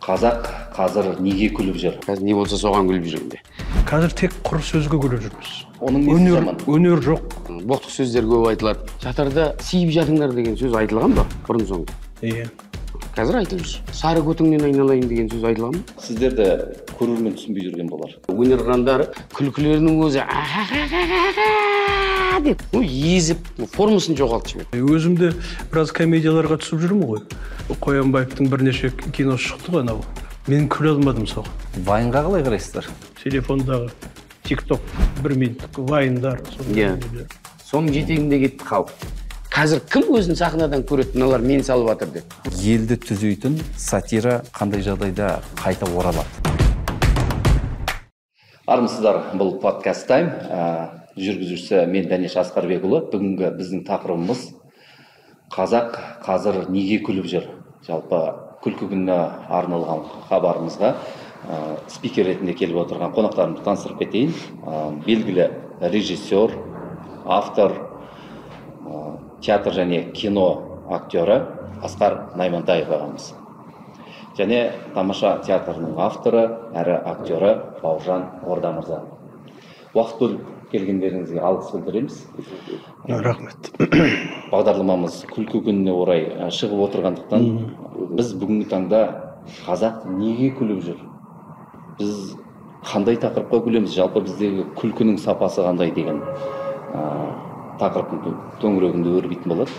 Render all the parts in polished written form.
Қазақ қазір неге күліп жүр? Қазір не болса соған күліп жүргенде. Қазір тек құр сөзге күліп жүрміз. Оның несі жаман? Өнер жоқ. Боқтық сөздер көп айтылады. Жатарда сиіп жатыңдар деген сөз айтылған ба? Бұрын соңды. Иә. Қазір айтылып жүр. Сары көтіңнен айналайын деген сөз айтылған ба? Сіздерді көрермен түсінбей жүрген болар. Өнер қырандары күлкілерінің өзі деп езіп формасын жоғалтып жіберді. Өзімде біраз комедияларға түсіп жүрмін ғой. Қоянбаевтың бірнеше киносы шықты ғой анау. Мен күле алмадым соған. Вайнға қалай қарайсыздар? Телефондағы TikTok 1 минуттық вайндар. Соның жетегінде кетті халық. Қазір кім өзін сахнадан көреді, мыналар мені салып жатыр деп. Елді түзейтін сатира қандай жағдайда қайта оралады? Армысыздар, бұл подкаст тайм. Жүргізушісі мен Дәнеш Асқарбекұлы. Бүгінгі біздің тақырыбымыз қазақ қазір неге күліп жүр? Жалпы күлкі күніне арналған хабарымызға спикер ретінде келіп отырған қонақтарымды таныстырып кетейін. Белгілі режиссер, автор, театр және кино актері Асқар Наймантаев ағамыз. Және тамаша театрының авторы әрі актері Бауыржан Ордамырза. Уақыт бөліп келгендеріңізге алғыс білдіреміз. Рахмет. Бағдарламамыз күлкі күніне орай шығып отырғандықтан біз бүгінгі таңда қазақ неге күліп жүр? Біз қандай тақырыпқа күлеміз? Жалпы біздегі күлкінің сапасы қандай деген тақырыптың төңірегінде өрбитін болады.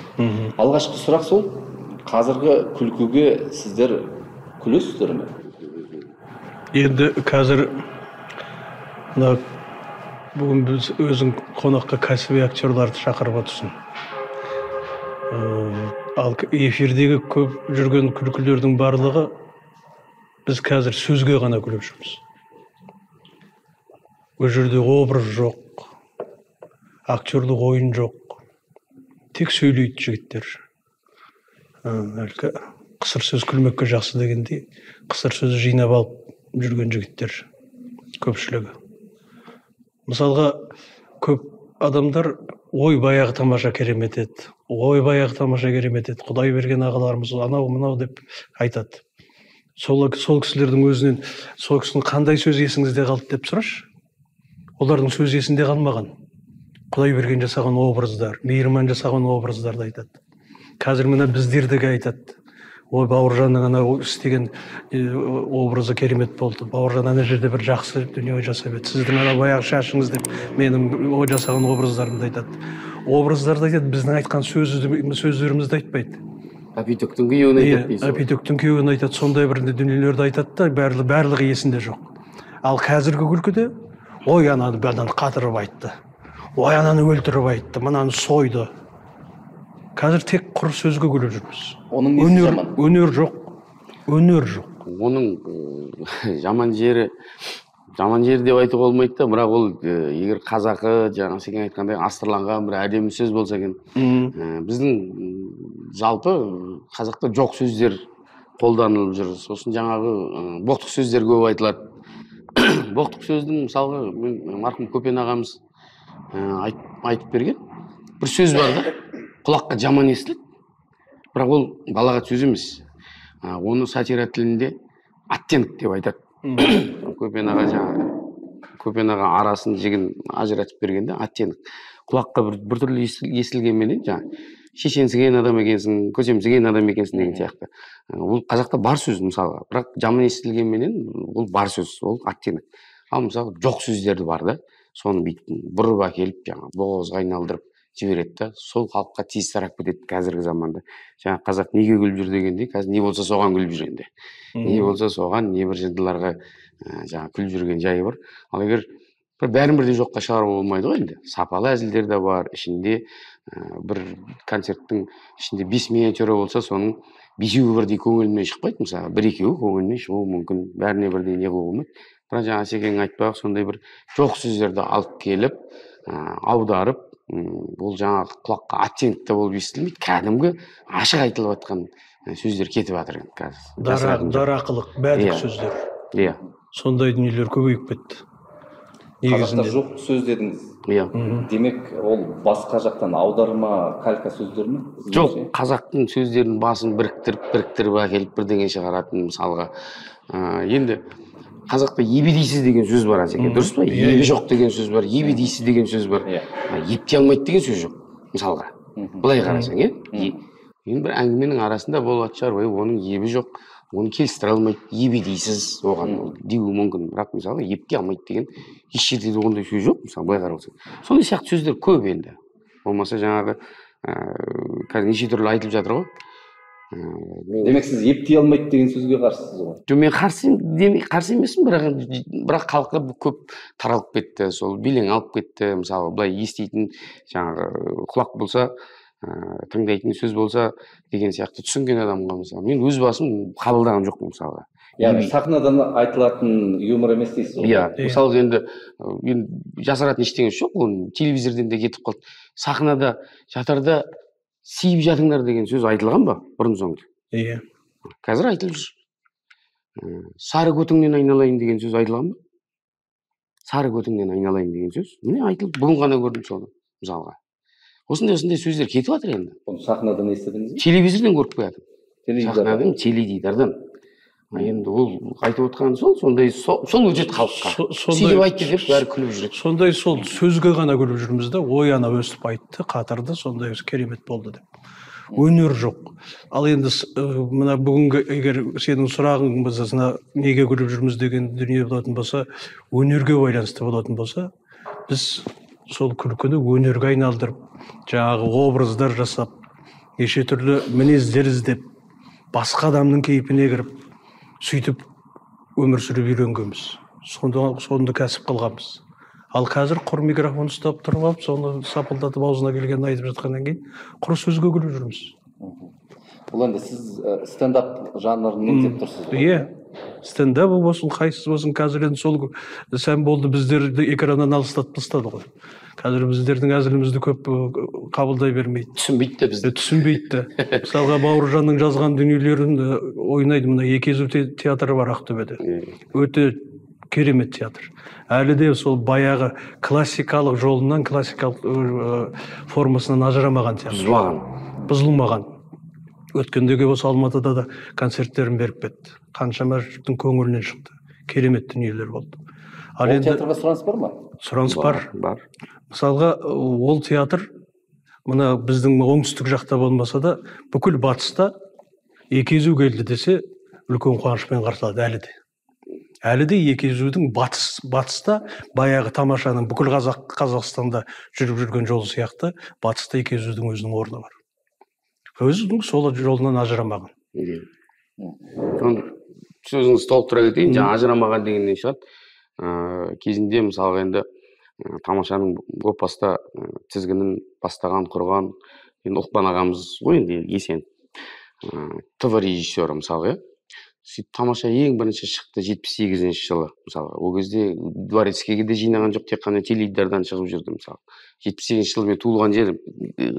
Алғашқы сұрақ сол, қазіргі күлкіге сіздер күлесіздер ме? Енді қазір бүгін біз өзің қонаққа кәсіби актерларды шақырып отырсың. Ал эфирдегі көп жүрген күлкілердің барлығы біз қазір сөзге ғана күліп жүрміз. Ол жерде образ жоқ, актерлік ойын жоқ, тек сөйлейді жігіттер. Әлгі қысыр сөз күлмекке жақсы дегендей, қысыр сөзі жинап алып жүрген жігіттер көпшілігі. Мысалға, көп адамдар ой баяғы тамаша керемет еді, ой баяғы тамаша керемет еді, Құдай берген ағаларымыз анау мынау деп айтады. Сол кісілердің өзінен, сол кісінің қандай сөз есіңізде қалды деп сұрашы. Олардың сөз есінде қалмаған. Құдай берген жасаған образдар, мейірман жасаған образдарды айтады. Қазір мына біздердегі айтады. Ой, Бауыржанның анау істеген образы керемет болды. Бауыржан ана жерде бір жақсы дүние жасап еді. Сіздің ана баяғы шашыңыз деп менің ой жасаған образдарымды айтады. Образдарды айтады, біздің айтқан сөздерімізді айтпайды. Апитөктің күйеуін айтады дейсіз. Апитөктің күйеуін айтады, сондай бір дүниелерді айтады да, барлығы есінде жоқ. Ал қазіргі күлкіде, ой, ананы қатырып айтты. Ой, ананы өлтіріп айтты, мынаны сойды. Қазір тек құр сөзге күліп жүрміз. Оның несі жаман? Өнер жоқ. Өнер жоқ. Оның жаман жері деп айтуға болмайды да, бірақ ол егер қазақы, жаңа сен айтқандай астырланған бір әдемі сөз болса екен. Біздің жалпы қазақта жоқ сөздер қолданылып жүр. Сосын жаңағы боқтық сөздер көп айтылады. Боқтық сөздің мысалға марқұм Көпен ағамыз айтып берген бір сөз бар да, құлаққа жаман естіледі, бірақ ол балағат сөз емес. Оны сатира тілінде оттенок деп айтады. Көпен аға арасын жігін ажыратып бергенде оттенок. Құлаққа біртүрлі естілгенменен шешенсіген адам екенсің, көсемсіген адам екенсің деген сияқты. Ол қазақта бар сөз мысалға, бірақ жаман естілгенменен ол бар сөз, ол оттенок. Ал мысалы жоқ сөздерді бар да, соны бұрып әкеліп боғазға айналдырып жібереді да, сол халыққа тез тарап кетеді қазіргі заманда. Қазақ неге күліп жүр дегенде, қазір не болса соған күліп жүргенде. Не болса соған, не бір жындыларға күліп жүрген жайы бар. Ал егер бәрін бірдей жоққа шығаруға болмайды ғой енді. Сапалы әзілдер де бар, ішінде бір концерттің ішінде 5 миниатюра болса, соның 5-еуі бірдей көңіліне шықпайды. Мысалы, 1-2-еуі көңіліне шығуы мүмкін, бәріне бірдей не қылуға болмайды. Бірақ жаңа Секең айтпақ, сондай бір жоқ сөздерді алып келіп, аударып, бұл жаңағы құлаққа оттенкті болып естілмейді, кәдімгі ашық айтылып жатқан сөздер кетіп жатыр қазір. Дарақылық, бәдік сөздер. Иә. Сондай дүниелер көбейіп кетті. Қазақта жоқ сөз дедіңіз. Иә. Демек, ол басқа жақтан аударма, калька сөздер ме? Жоқ, қазақтың сөздерінің басын біріктіріп әкеліп бірдеңе шығаратын, мысалға Енді қазақта ебедейсіз деген сөз бар Асеке, дұрыс па? Ебі жоқ деген сөз бар, ебедейсіз деген сөз бар. Епте алмайды деген сөз жоқ. Мысалға, былай қарасаң, енді бір әңгіменің арасында болатын шығар, оның ебі жоқ, оны келістіре алмайды, ебедейсіз оған деуі мүмкін. Бірақ мысалы, епте алмайды деген еш жерде ондай сөз жоқ, мысалы, былай қарасаң. Сондай сияқты сөздер көп енді. Болмаса жаңағы қазір неше түрлі айтылып жатыр ғой. Демек сіз ептей алмайды деген сөзге қарсысыз ғой? Жоқ, мен қарсы емеспін, бірақ халыққа көп таралып кетті, сол белең алып кетті. Мысалы, былай еститін жаңағы құлақ болса, тыңдайтын сөз болса деген сияқты түсінген адамға мысалы мен өз басым қабылдаған жоқпын мысалға. Яғни сахнадан айтылатын юмор емес дейсіз ғой? Иә, мысалы енді жасыратын ештеңесі жоқ, оны телевизордан да кетіп қалды. Сахнада жатарда сүйіп жатыңдар деген сөз айтылған ба бұрын соңды? Иә. Қазір айтылып жүр. Сары көтіңнен айналайын деген сөз айтылған ба? Сары көтіңнен айналайын деген сөз. Міне айтылып, бүгін ғана көрдім соны мысалға. Осындай сөздер кетіп жатыр енді. Оны сахнадан естідіңіз бе? Телевизордан көріп қоядым. Сахнадан, теледидардан. Енді ол айтып отқаны сондай өтеді халыққа. Сөйтіп айтты деп бәрі күліп жүреді. Сондай сол сөзге ғана күліп жүрміз да, ой ана өстіп айтты, қатырды, сондай керемет болды деп. Өнер жоқ. Ал енді мына бүгінгі егер сенің сұрағың бізді неге күліп жүрміз деген дүние болатын болса, өнерге байланысты болатын болса, біз сол күлкіні өнерге айналдырып, жаңағы образдар жасап, неше түрлі мінездер іздеп, басқа адамның кейпіне кіріп, сөйтіп өмір сүріп үйренгенбіз. Сонда кәсіп қылғанбыз. Ал қазір құр микрофон ұстап тұрып алып, соны сапылдатып аузына келгенін айтып жатқаннан кейін құр сөзге күліп жүрміз. Бұл енді сіз стендап жанрын меңзеп тұрсыз ғой? Иә. Стендап болсын, қайсысы болсын, қазір енді сол сән болды, біздерді экраннан алыстатып тастады ғой. Қазір біздердің әзілімізді көп қабылдай бермейді. Түсінбейді де бізді. Түсінбейді де. Мысалға Бауыржанның жазған дүниелерін ойнайды. Мына Екезу театры бар Ақтөбеде. Өте керемет театр. Әлі де сол баяғы классикалық жолынан, классикалық формасынан ажырамаған театр. Бұзылмаған. Өткендегі осы Алматыда да концерттерін беріп кетті. Қаншама жұрттың көңілінен шықты. Керемет дүниелер болды. Ол театрға сұраныс бар ма? Сұраныс бар. Мысалға, ол театр мына біздің оңтүстік жақта болмаса да, бүкіл батыста Екезу келді десе, үлкен қуанышпен қарсылады әлі де. Әлі де Екезудің батыста баяғы тамашаның бүкіл Қазақстанда жүріп жүрген жолы сияқты, батыста Екезудің өзінің орны бар. Өзінің сол жолынан ажырамаған. Сөзіңізді толықтыра кетейін, жаңа ажырамаған дегеннен шығады. Кезінде мысалға енді тамашаның көп баста тізгінін бастаған, құрған енді Ұлықпан ағамыз ғой енді есен ТВ режиссері мысалға. Сөйтіп тамаша ең бірінші шықты 78-ші жылы мысалы. Ол кезде Дворецкийге де жинаған жоқ, тек қана теледидардан шығып жүрді мысалы. 78-ші жылы мен туылған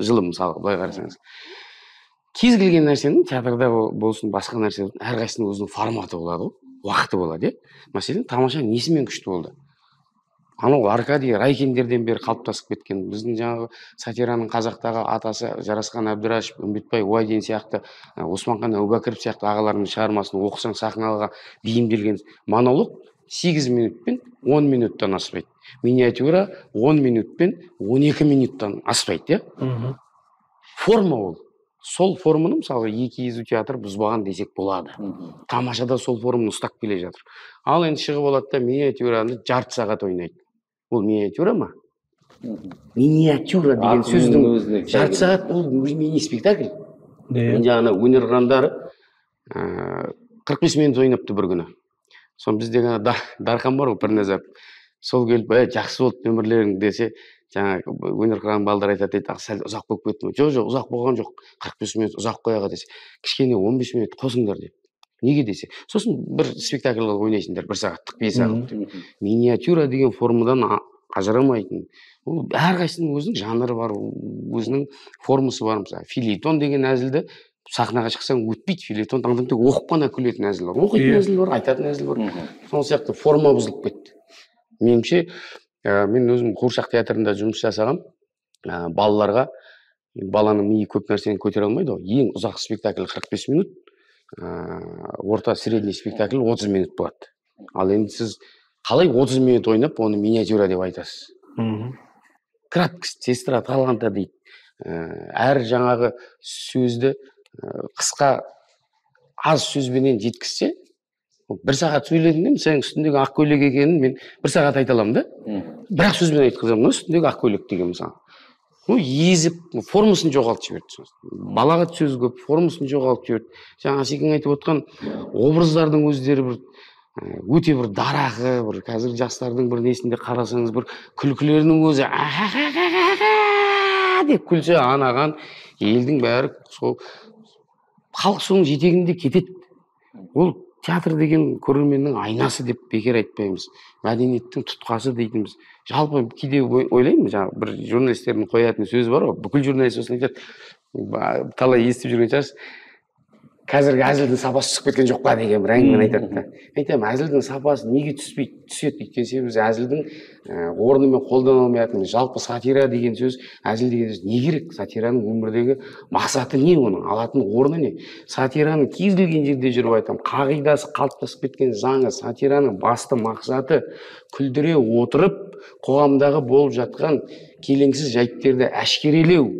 жылы мысалы, былай қарасаңыз. Кез келген нәрсенің театрда болсын, басқа нәрсе әрқайсының өзінің форматы болады ғой, уақыты болады, Мәселен, тамаша несімен күшті болды? Анау Аркадий Райкиндерден бері қалыптасып кеткен. Біздің жаңағы сатираның қазақтағы атасы Жарасқан Әбдірашев, Үмбетбай Уайден сияқты, Османхан Әубәкіров сияқты ағаларының шығармасын оқысаң сахнаға бейімделген монолог 8 минутпен 10 минуттан аспайды. Миниатюра 10 минутпен 12 минуттан аспайды, Форма ол. Сол форманы, мысалы, Екезу театр бұзбаған десек болады. Тамашада сол форманы ұстап келе жатыр. Ал енді шығып болады да миниатюраны жарты сағат ойнайды. Ол миниатюра ма? Миниатюра деген сөздің жарты сағат ол мини-спектакль. Мен жаңа өнер қырандары 45 минут ойнапты бір күні. Сон біздегі Дархан бар ғой, Пірназар. Сол келіп, жақсы болды нөмірлерің десе, жаңа өнер қыран балдар айтады, сәл ұзақ болып кетті ме? Жоқ, ұзақ болған жоқ. 45 минут ұзақ қояға десе, кішкене 15 минут қосыңдар деп. Неге десе? Сосын бір спектакльға ойнайсыңдар, 1 сағаттық, 5 сағаттық. Миниатюра деген формадан ажырамайтын. Ол әрқайсының өзінің жанры бар, өзінің формасы бар. Мысалы, филетон деген әзілді сахнаға шықсаң өтпейді. Филетон таңдамды оқып қана күлетін әзіл бар. Оқитын әзіл бар, айтатын әзіл бар. Сол сияқты форма бұзылып кетті. Меніңше, мен өзім Қуыршақ театрында жұмыс жасағам, балаларға, баланың миы көп нәрсені көтере алмайды ғой. Ең ұзақ спектакль 45 минут, орта средний спектакль 30 минут болады. Ал енді сіз қалай 30 минут ойнап, оны миниатюра деп айтасыз. Краткость, сестра таланта дейді. Әр жаңағы сөзді қысқа аз сөзбенен жеткізсе, 1 сағат сөйледім, сенің үстіндегі ақ көйлек екенін мен 1 сағат айта аламын да. Бірақ сөзбен айтқызамын, үстіндегі ақ көйлек деген мысалы. Езіп, формасын жоғалтып жіберді. Балағат сөз көп, формасын жоғалтып жіберді. Жаңа Асекең айтып отқан образдардың өздері бір өте бір дарақы, бір қазір жастардың бір несінде қарасаңыз, бір күлкілерінің өзі деп күлсе, анаған елдің бәрі сол халық соның жетегінде кетеді. Ол театр деген көрерменнің айнасы деп бекер айтпаймыз. Мәдениеттің тұтқасы дейтінбіз. Жалпы кейде ойлаймын, жаңағы бір журналистердің қоятын сөзі бар ғой, бүкіл журналист осыны айтады. Талай естіп жүрген шығарсыз. Қазіргі әзілдің сапасы түсіп кеткен жоқ па деген бір әңгімені айтады да. Айтамын, әзілдің сапасы неге түспейді? Түседі, өйткені себебі әзілдің орнымен қолдана алмайтын. Жалпы сатира деген сөз, әзіл деген сөз не керек? Сатираның өмірдегі мақсаты не, оның алатын орны не? Сатираның кез келген жерде жүріп айтамын, қағидасы қалыптасып кеткен заңы, сатираның басты мақсаты күлдіре отырып, қоғамдағы болып жатқан келеңсіз жайттерді әшкерелеу.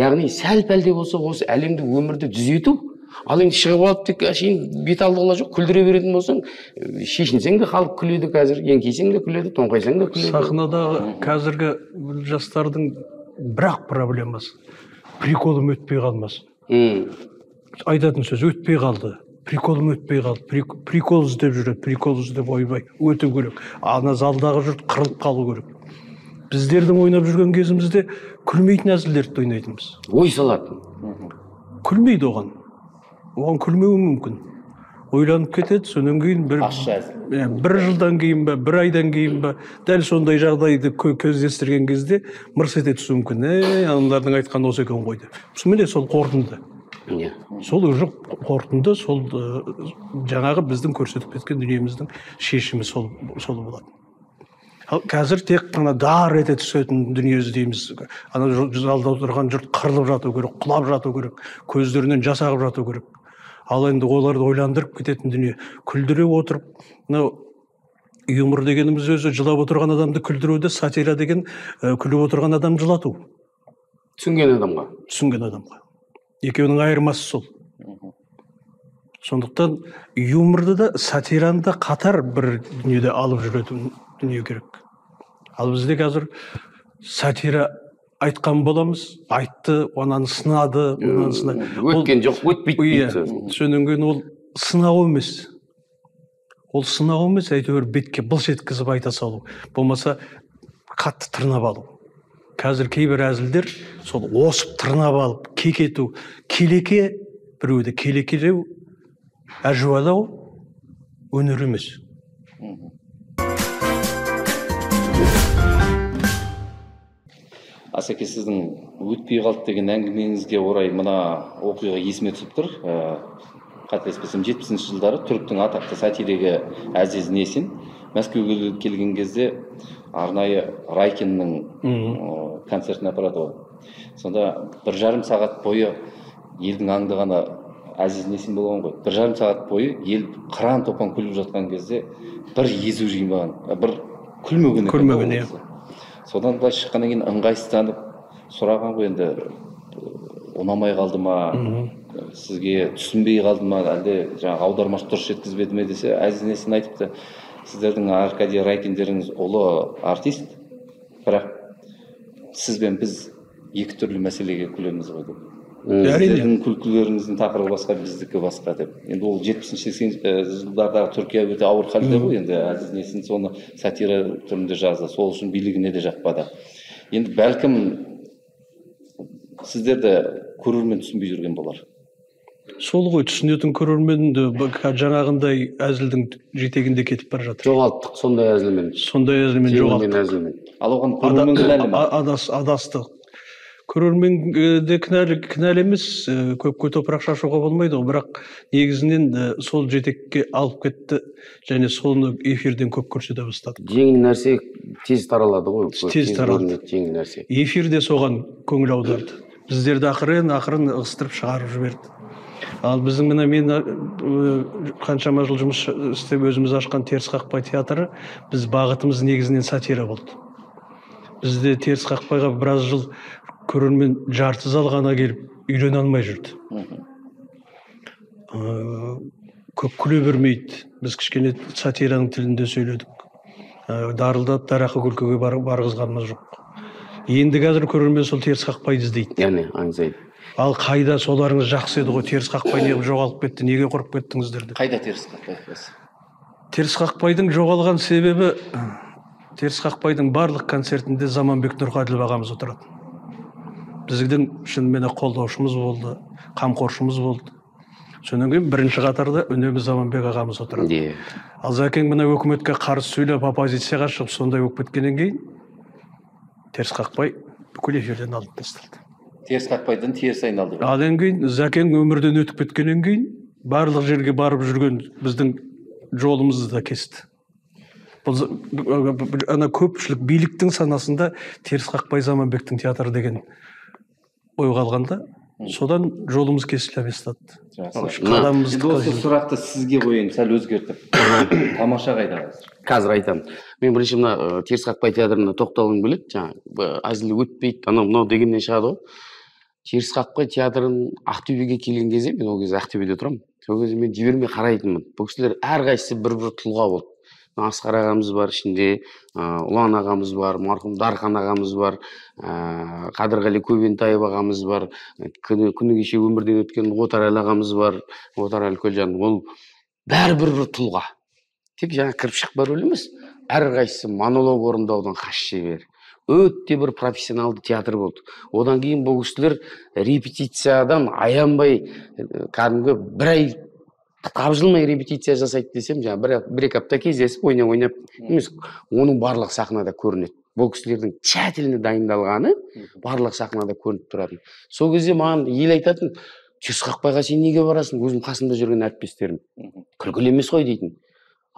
Яғни сәл-пәл де болса осы әлемді өмірді түзету. Ал енді шығып алып тек әшейін бет алдыла жоқ, күлдіре беретін болсаң, шешінсең де халық күледі қазір, еңкейсең де күледі, тоңқайсаң да күледі. Сахнадағы қазіргі жастардың бірақ проблемасы приколым өтпей қалмасын. Айтатын сөз өтпей қалды. Приколым өтпей қалды. Прикол іздеп жүреді, прикол іздеп ойбай, өту керек. Ана залдағы жұрт қырылып қалу керек. Біздердің ойнап жүрген кезімізде күлмейтін әзілдерді ойнайтынбыз. Ой салатын. Күлмейді оған. Оған күлмеуі мүмкін. Ойланып кетеді, сонан кейін бір жылдан кейін ба, бір айдан кейін ба, дәл сондай жағдайды көздестірген кезде мырс ете түсуі мүмкін. Аналардың айтқан осы екен ғой деп. Міне сол қорытынды. Сол уже қорытынды, сол жаңағы біздің көрсетіп кеткен дүниеміздің шешімі сол болады. Қазір тек қана дар ете түсетін дүние іздейміз. Ана залда отырған жұрт қырылып жату керек, құлап жату керек, көздерінен жас ағып жату керек. Ал енді оларды ойландырып кететін дүние. Күлдіре отырып, юмор дегеніміз өзі жылап отырған адамды күлдіруде, сатира деген күліп отырған адам жылату. Түсінген адамға. Түсінген адамға. Екеуінің айырмасы сол. Сондықтан юморды да, сатираны да қатар бір дүниеде алып жүретін дүние керек. Ал бізде қазір сатира айтқан боламыз, айтты, онаны сынады, өткен жоқ, өтпейді дейді. Сонан кейін ол сынау емес. Ол сынау емес, әйтеуір бетке былш еткізіп айта салу. Болмаса қатты тырнап алу. Қазір кейбір әзілдер сол осып тырнап алып, кекету, келеке, біреуді келекелеу, әжуалау өнер емес. Асеке, сіздің өтпей қалды деген әңгімеңізге орай мына оқиға есіме түсіп тұр. Қателеспесем 70-ші жылдары түріктің атақты сатиригі Әзиз Несин Мәскеуге келген кезде арнайы Райкиннің концертіне апарады ғой. Сонда 1,5 сағат бойы елдің аңдығаны Әзиз Несин болған ғой. 1,5 сағат бойы ел қыран топан күліп жатқан кезде бір езу жимаған, бір күлмеген. Содан былай шыққаннан кейін ыңғайсызданып сұраған ғой, енді ұнамай қалды ма, сізге түсінбей қалды ма, әлде жаңағы аудармашы дұрыс жеткізбеді ме десе, Әзиз Несин айтыпты, сіздердің Аркадий Райкиндеріңіз ұлы артист, бірақ сіз бен біз екі түрлі мәселеге күлеміз ғой деп. Сіздердің күлкілеріңіздің тақырыбы басқа, біздікі басқа деп. Енді ол 70-80 жылдардағы Түркия өте ауыр халде ғой, енді Әзиз Несин соны сатира түрінде жазды, сол үшін билігіне де жақпады. Енді бәлкім сіздерді көрермен түсінбей жүрген болар. Сол ғой, түсінетін көрермен жаңағындай әзілдің жетегінде кетіп бара жатыр. Жоғалттық сондай әзілмен. Сондай әзілмен жоғалттық. Ал оған көрермен кінәлі ме? Адасты. Көрермен де кінәлі емес, көпке топырақ шашуға болмайды, бірақ негізінен сол жетекке алып кетті және соны эфирден көп көрсете бастады. Жеңіл нәрсе тез таралады ғой. Тез таралды. Жеңіл нәрсе. Эфирде соған көңіл аударды. Біздерді ақырын ығыстырып шығарып жіберді. Ал біздің міне мен қаншама жыл жұмыс істеп өзіміз ашқан Теріс қақпай театры, біз бағытымыз негізінен сатира болды. Бізде Теріс қақпайға біраз жыл көрермен жарты зал ғана келіп үйрене алмай жүрді. Көп күле бермейді. Біз кішкене сатираның тілінде сөйледік. Дарылдап дарақы күлкіге барғызғанымыз жоқ. Енді қазір көрермен сол Теріс қақпайды іздейді. Яғни аңсайды. Ал қайда соларыңыз жақсы еді ғой, Теріс қақпай неғып жоғалып кетті, неге құрып кеттіңіздер деп. Қайда Теріс қақпай? Теріс қақпайдың жоғалған себебі, Теріс қақпайдың барлық концертінде Заманбек Нұрқаділов ағамыз отырады. Біздің шынымен қолдаушымыз болды, қамқоршымыз болды. Сонан кейін бірінші қатарда үнемі Заманбек ағамыз отырады. Ал Зәкең мына өкіметке қарсы сөйлеп, оппозицияға шығып, сондай болып кеткеннен кейін Теріс қақпай бүкіл эфирден алып тасталды. Теріс қақпайдан теріс айналды. Одан кейін Зәкең өмірден өтіп кеткеннен кейін барлық жерге барып жүрген біздің жолымызды да кесті. Ана көпшілік биліктің санасында Теріс қақпай Заманбектің театры деген ой қалғанда, содан жолымыз кесіле бастады. Осы сұрақты сізге қояйын, сәл өзгертіп. Тамаша қайда қазір? Қазір айтамын. Мен бірінші мына Теріс қақпай театрына тоқталғым келеді. Жаңа әзіл өтпейді, анау мынау дегеннен шығады ғой. Теріс қақпай театрын Ақтөбеге келген кезде, мен ол кезде Ақтөбеде тұрамын. Сол кезде мен жібермей қарайтынмын. Бұл кісілер әрқайсысы бір-бір тұлға болды. Асқар ағамыз бар, ішінде Ұлан ағамыз бар, марқұм Дархан ағамыз бар, Қадырғали Көбентаев ағамыз бар, күні кеше өмірден өткен Отарәлі ағамыз бар, Отарәлі Көлжан. Ол бәрі бір-бір тұлға. Тек жаңа кірпішік бар емес, әрқайсысы монолог орындаудан хас шебер. Өте бір профессионалды театр болды. Одан кейін бұл кісілер репетициядан аянбай, кәдімгі бір ай тапжылмай репетиция жасайды десем, жаңа бір-екі апта кездесіп ойнап емес, оның барлық сахнада көрінеді. Бұл кісілердің тщательно дайындалғаны барлық сахнада көрініп тұрады. Сол кезде маған ел айтатын, Теріс қақпайға сен неге барасың? Өзім қасымда жүрген әріптестерім. Күлкілі емес қой дейтін.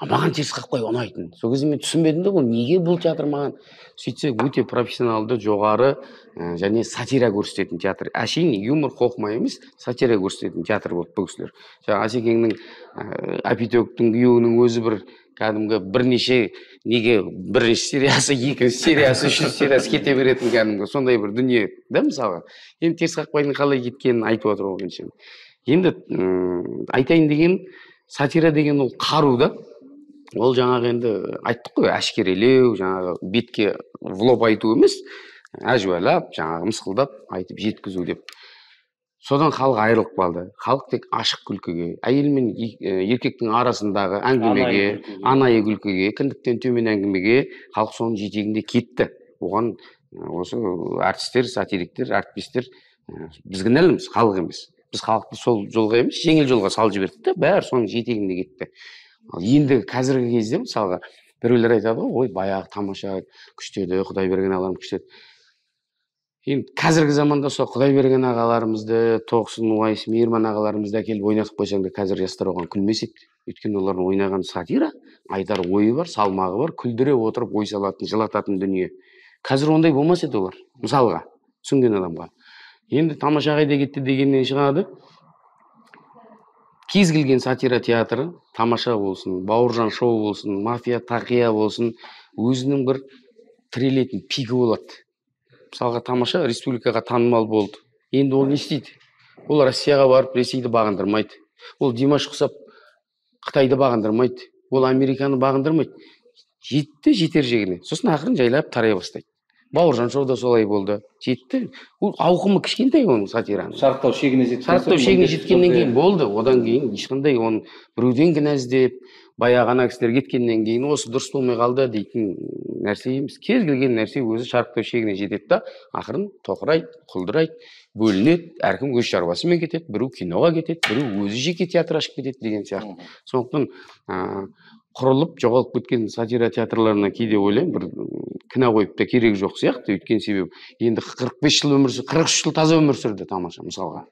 Маған Теріс қақпай ұнайтын. Сол кезде мен түсінбедім де, бұл неге бұл театр маған? Сөйтсе, өте профессионалды, жоғары және сатира көрсететін театр. Әшейін юмор қоқмай емес, сатира көрсететін театр болды бұл кісілер. Жаңа Асекеңнің Апитөктің күйеуінің өзі бір кәдімгі бірнеше неге бірінші сериясы, екінші сериясы, үшінші сериясы кете беретін кәдімгі сондай бір дүние да мысалға. Енді Теріс қақпайдың қалай кеткенін айтып отыр ол кезде. Енді айтайын деген, сатира деген ол қару да. Ол жаңағы енді айттық қой, әшкерелеу, жаңағы бетке в лоб айту емес, әжуалап, жаңағы мысқылдап айтып жеткізу деп. Содан халық айырылып қалды. Халық тек ашық күлкіге, әйел мен еркектің арасындағы әңгімеге, анайы күлкіге, кіндіктен төмен әңгімеге халық соның жетегінде кетті. Оған осы әртістер, сатириктер, әртпестер біз кінәліміз, халық емес. Біз халықты сол жолға емес, жеңіл жолға салып жібердік те, бәрі соның жетегінде кетті. Енді қазіргі кезде мысалға біреулер айтады ғой, ой, баяғы тамаша күштеді, Құдай берген ағаларым күштеді. Енді қазіргі заманда сол Құдай берген ағаларымызды, Тоқсын, Уайс, Мейірман ағаларымызды әкеліп ойнатып қойсаң да қазір жастар оған күлмес еді. Өйткені олардың ойнаған сатира, айтар ойы бар, салмағы бар, күлдіре отырып ой салатын, жылататын дүние. Қазір ондай болмас еді олар, мысалға, түсінген адамға. Енді тамаша қайда кетті дегеннен шығады. Кез келген сатира театры, тамаша болсын, Бауыржан шоу болсын, мафия тақия болсын, өзінің бір тірелетін пигі болады. Мысалға тамаша республикаға танымал болды. Енді ол не істейді? Ол Россияға барып Ресейді бағындырмайды. Ол Димаш құсап Қытайды бағындырмайды. Ол Американы бағындырмайды. Жетті жетер жегіне. Сосын ақырын жайлап тарай бастайды. Бауыржан шоуда солай болды. Жетті. Ол ауқымы кішкентай оның сатираның. Шарықтау шегіне жеткеннен кейін болды. Одан кейін ешқандай оны біреуден кінә іздеп, баяғы ана кісілер кеткеннен кейін осы дұрыс болмай қалды дейтін нәрсе емес. Кез келген нәрсе өзі шарықтау шегіне жетеді да, ақырын тоқырайды, құлдырайды, бөлінеді, әркім өз шаруасымен кетеді, біреу киноға кетеді, біреу өзі жеке театр ашып кетеді деген сияқты. Сондықтан құрылып жоғалып кеткен сатира театрларына кейде ойлаймын, бір кінә қойып та керек жоқ сияқты. Өйткені себебі енді 45 жыл өмір сүрді, 43 жыл таза өмір сүрді тамаша мысалға.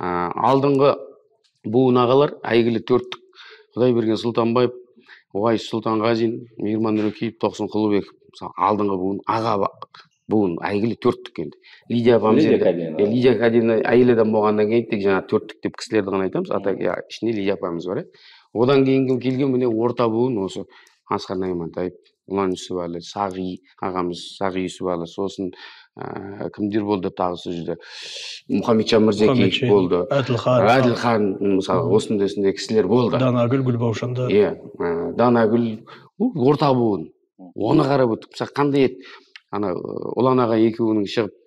Алдыңғы буын ағалар әйгілі төрттік Құдай берген Сұлтанбаев, Уайс Сұлтанғазин, Мейірман Нұрекеев, Тоқсын Құлыбеков, мысалы алдыңғы буын аға буын әйгілі төрттік енді. Лидия апамыз Лидия Кадина әйел адам болғаннан кейін тек жаңа төрттік деп кісілерді ғана айтамыз. Ата ішінде Лидия апамыз бар. Одан кейін келген міне орта буын осы Асқар Наймантаев, Ұлан Юсупәлі, Сағи ағамыз, Сағи Юсупәлі, сосын кімдер болды тағы сол жерде, Мұхамеджан Мырзекеев болды, Әділхан мысалы осындай кісілер болды. Данагүл Гүлбаушанда. Иә, Данагүл орта буын. Оны қарап өттік. Мысалы қандай еді? Ана Ұлан аға екеуінің шығып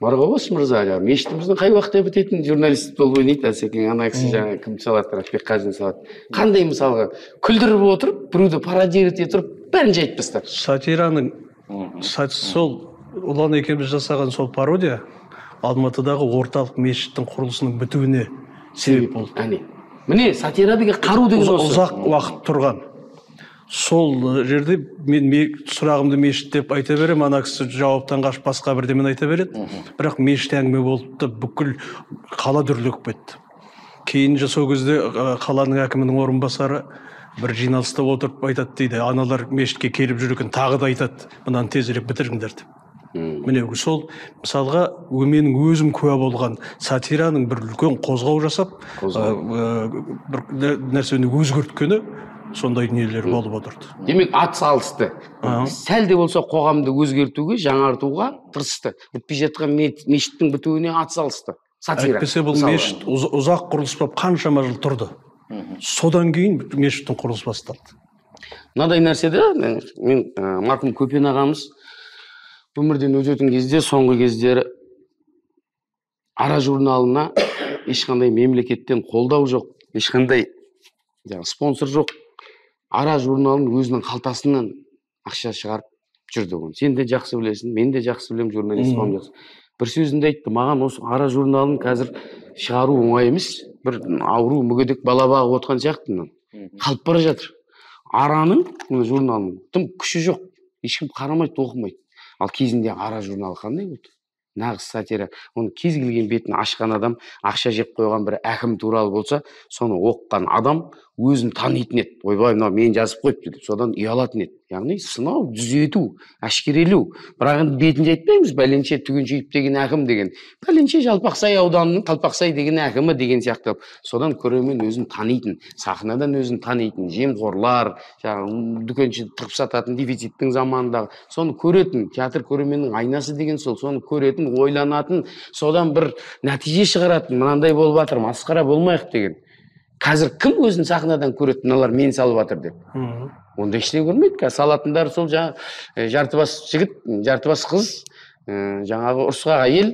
Марғабас мырза, мешітіміздің қай уақытта бітетін журналист болып ойнайды, Асекең, ана кісі жаңа кім салады, Рафиққазин салады. Қандай мысалға күлдіріп отырып, біреуді пародировать ете тұрып, бәрін жайып тастады. Сатираның сол Ұлан екеуміз жасаған сол пародия Алматыдағы орталық мешіттің құрылысының бітуіне себеп болды. Міне сатира деген қару деген осы. Ұзақ уақыт тұрған. Сол жерде мен сұрағымды мешіт деп айта берем, ана кісі жауаптан қашып басқа бірдемен айта береді. Бірақ мешіт әңгіме болып та бүкіл қала дүрлігіп кетті. Кейін сол кезде қаланың әкімінің орынбасары бір жиналыста отырып айтады дейді, аналар мешітке келіп жүрген тағы да айтады, мынаны тезірек бітіріңдер деп. Міне сол мысалға менің өзім куә болған сатираның бір үлкен қозғау жасап, бір нәрсені өзгерткені сондай дүниелер болып отырды. Демек ат салысты. Сәл де болса қоғамды өзгертуге, жаңартуға тырысты. Бітпей жатқан мешіттің бітуіне ат салысты. Сатира. Әйтпесе бұл мешіт ұзақ құрылыс болып қаншама жыл тұрды. Содан кейін мешіттің құрылысы басталды. Мынадай нәрседе мен марқұм Көпен ағамыз өмірден өтетін кезде, соңғы кездері Ара журналына ешқандай мемлекеттен қолдау жоқ, ешқандай спонсор жоқ. Ара журналын өзінің қалтасынан ақша шығарып жүрді. Сен де жақсы білесің, мен де жақсы білем, журналист қауым жақсы. Бір сөзінде айтты, маған осы Ара журналын қазір шығару оңай емес, бір ауру мүгедек бала бағып отқан сияқты қалып бара жатыр. Араның журналының тым күші жоқ, ешкім қарамайды, оқымайды. Ал кезінде Ара журналы қандай болды? Нағыз сатира. Оны кез келген бетін ашқан адам, ақша жеп қойған бір әкім туралы болса, соны оққан адам өзін танитын еді. Ойбай, мынау мен жазып қойыпты деп, содан ұялатын еді. Яғни сынау, түзету, әшкерелеу. Бірақ енді бетінде айтпаймыз, бәленше Түгеншейіп деген әкім деген. Бәленше Жалпақсай ауданының Қалпақсай деген әкімі деген сияқты. Содан көрермен өзін танитын, сахнадан өзін танитын, жемқорлар, дүкенші тығып сататын дефициттің заманындағы, соны көретін, театр көрерменнің айнасы деген сол, соны көретін, ойланатын, содан бір нәтиже шығаратын, мынандай болып жатыр, масқара болмайық деген. Қазір кім өзін сахнадан көреді, мыналар мен салып жатыр деп. Онда ештеңе көрмейді. Салатындар сол жартыбас жігіт, жартыбас қыз, жаңағы ұрысқа әйел,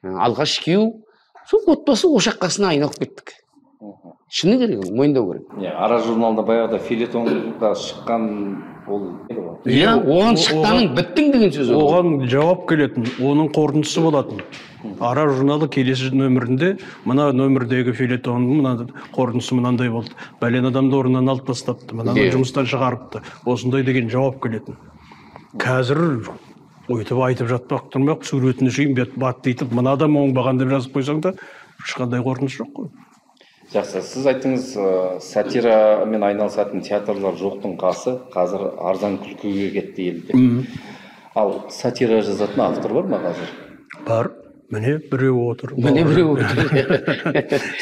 алғаш күйеу, сол отбасы ошаққасына айналып кеттік. Шыны керек, мойындау керек. Ара журналында баяғыда фельетонға шыққан ол. Оған шыққаның біттің деген сөз. Оған жауап келетін, оның қорытындысы болатын. Ара журналы келесі нөмірінде, мына нөмірдегі фельетонның мына қорытындысы мынандай болды. Бәлен адамды орнынан алып тастапты, мынаны жұмыстан шығарыпты. Осындай деген жауап келетін. Қазір өйтіп айтып жатпақ тұрмақ, суретін жиын бат дейтіп, мына адам оңбаған деп жазып қойсаң да, ешқандай қорытындысы жоқ қой. Жақсы, сіз айттыңыз, сатирамен айналысатын театрлар жоқтың қасы, қазір арзан күлкіге кетті елде. Ал сатира жазатын автор бар ма қазір? Бар. Міне біреу отыр.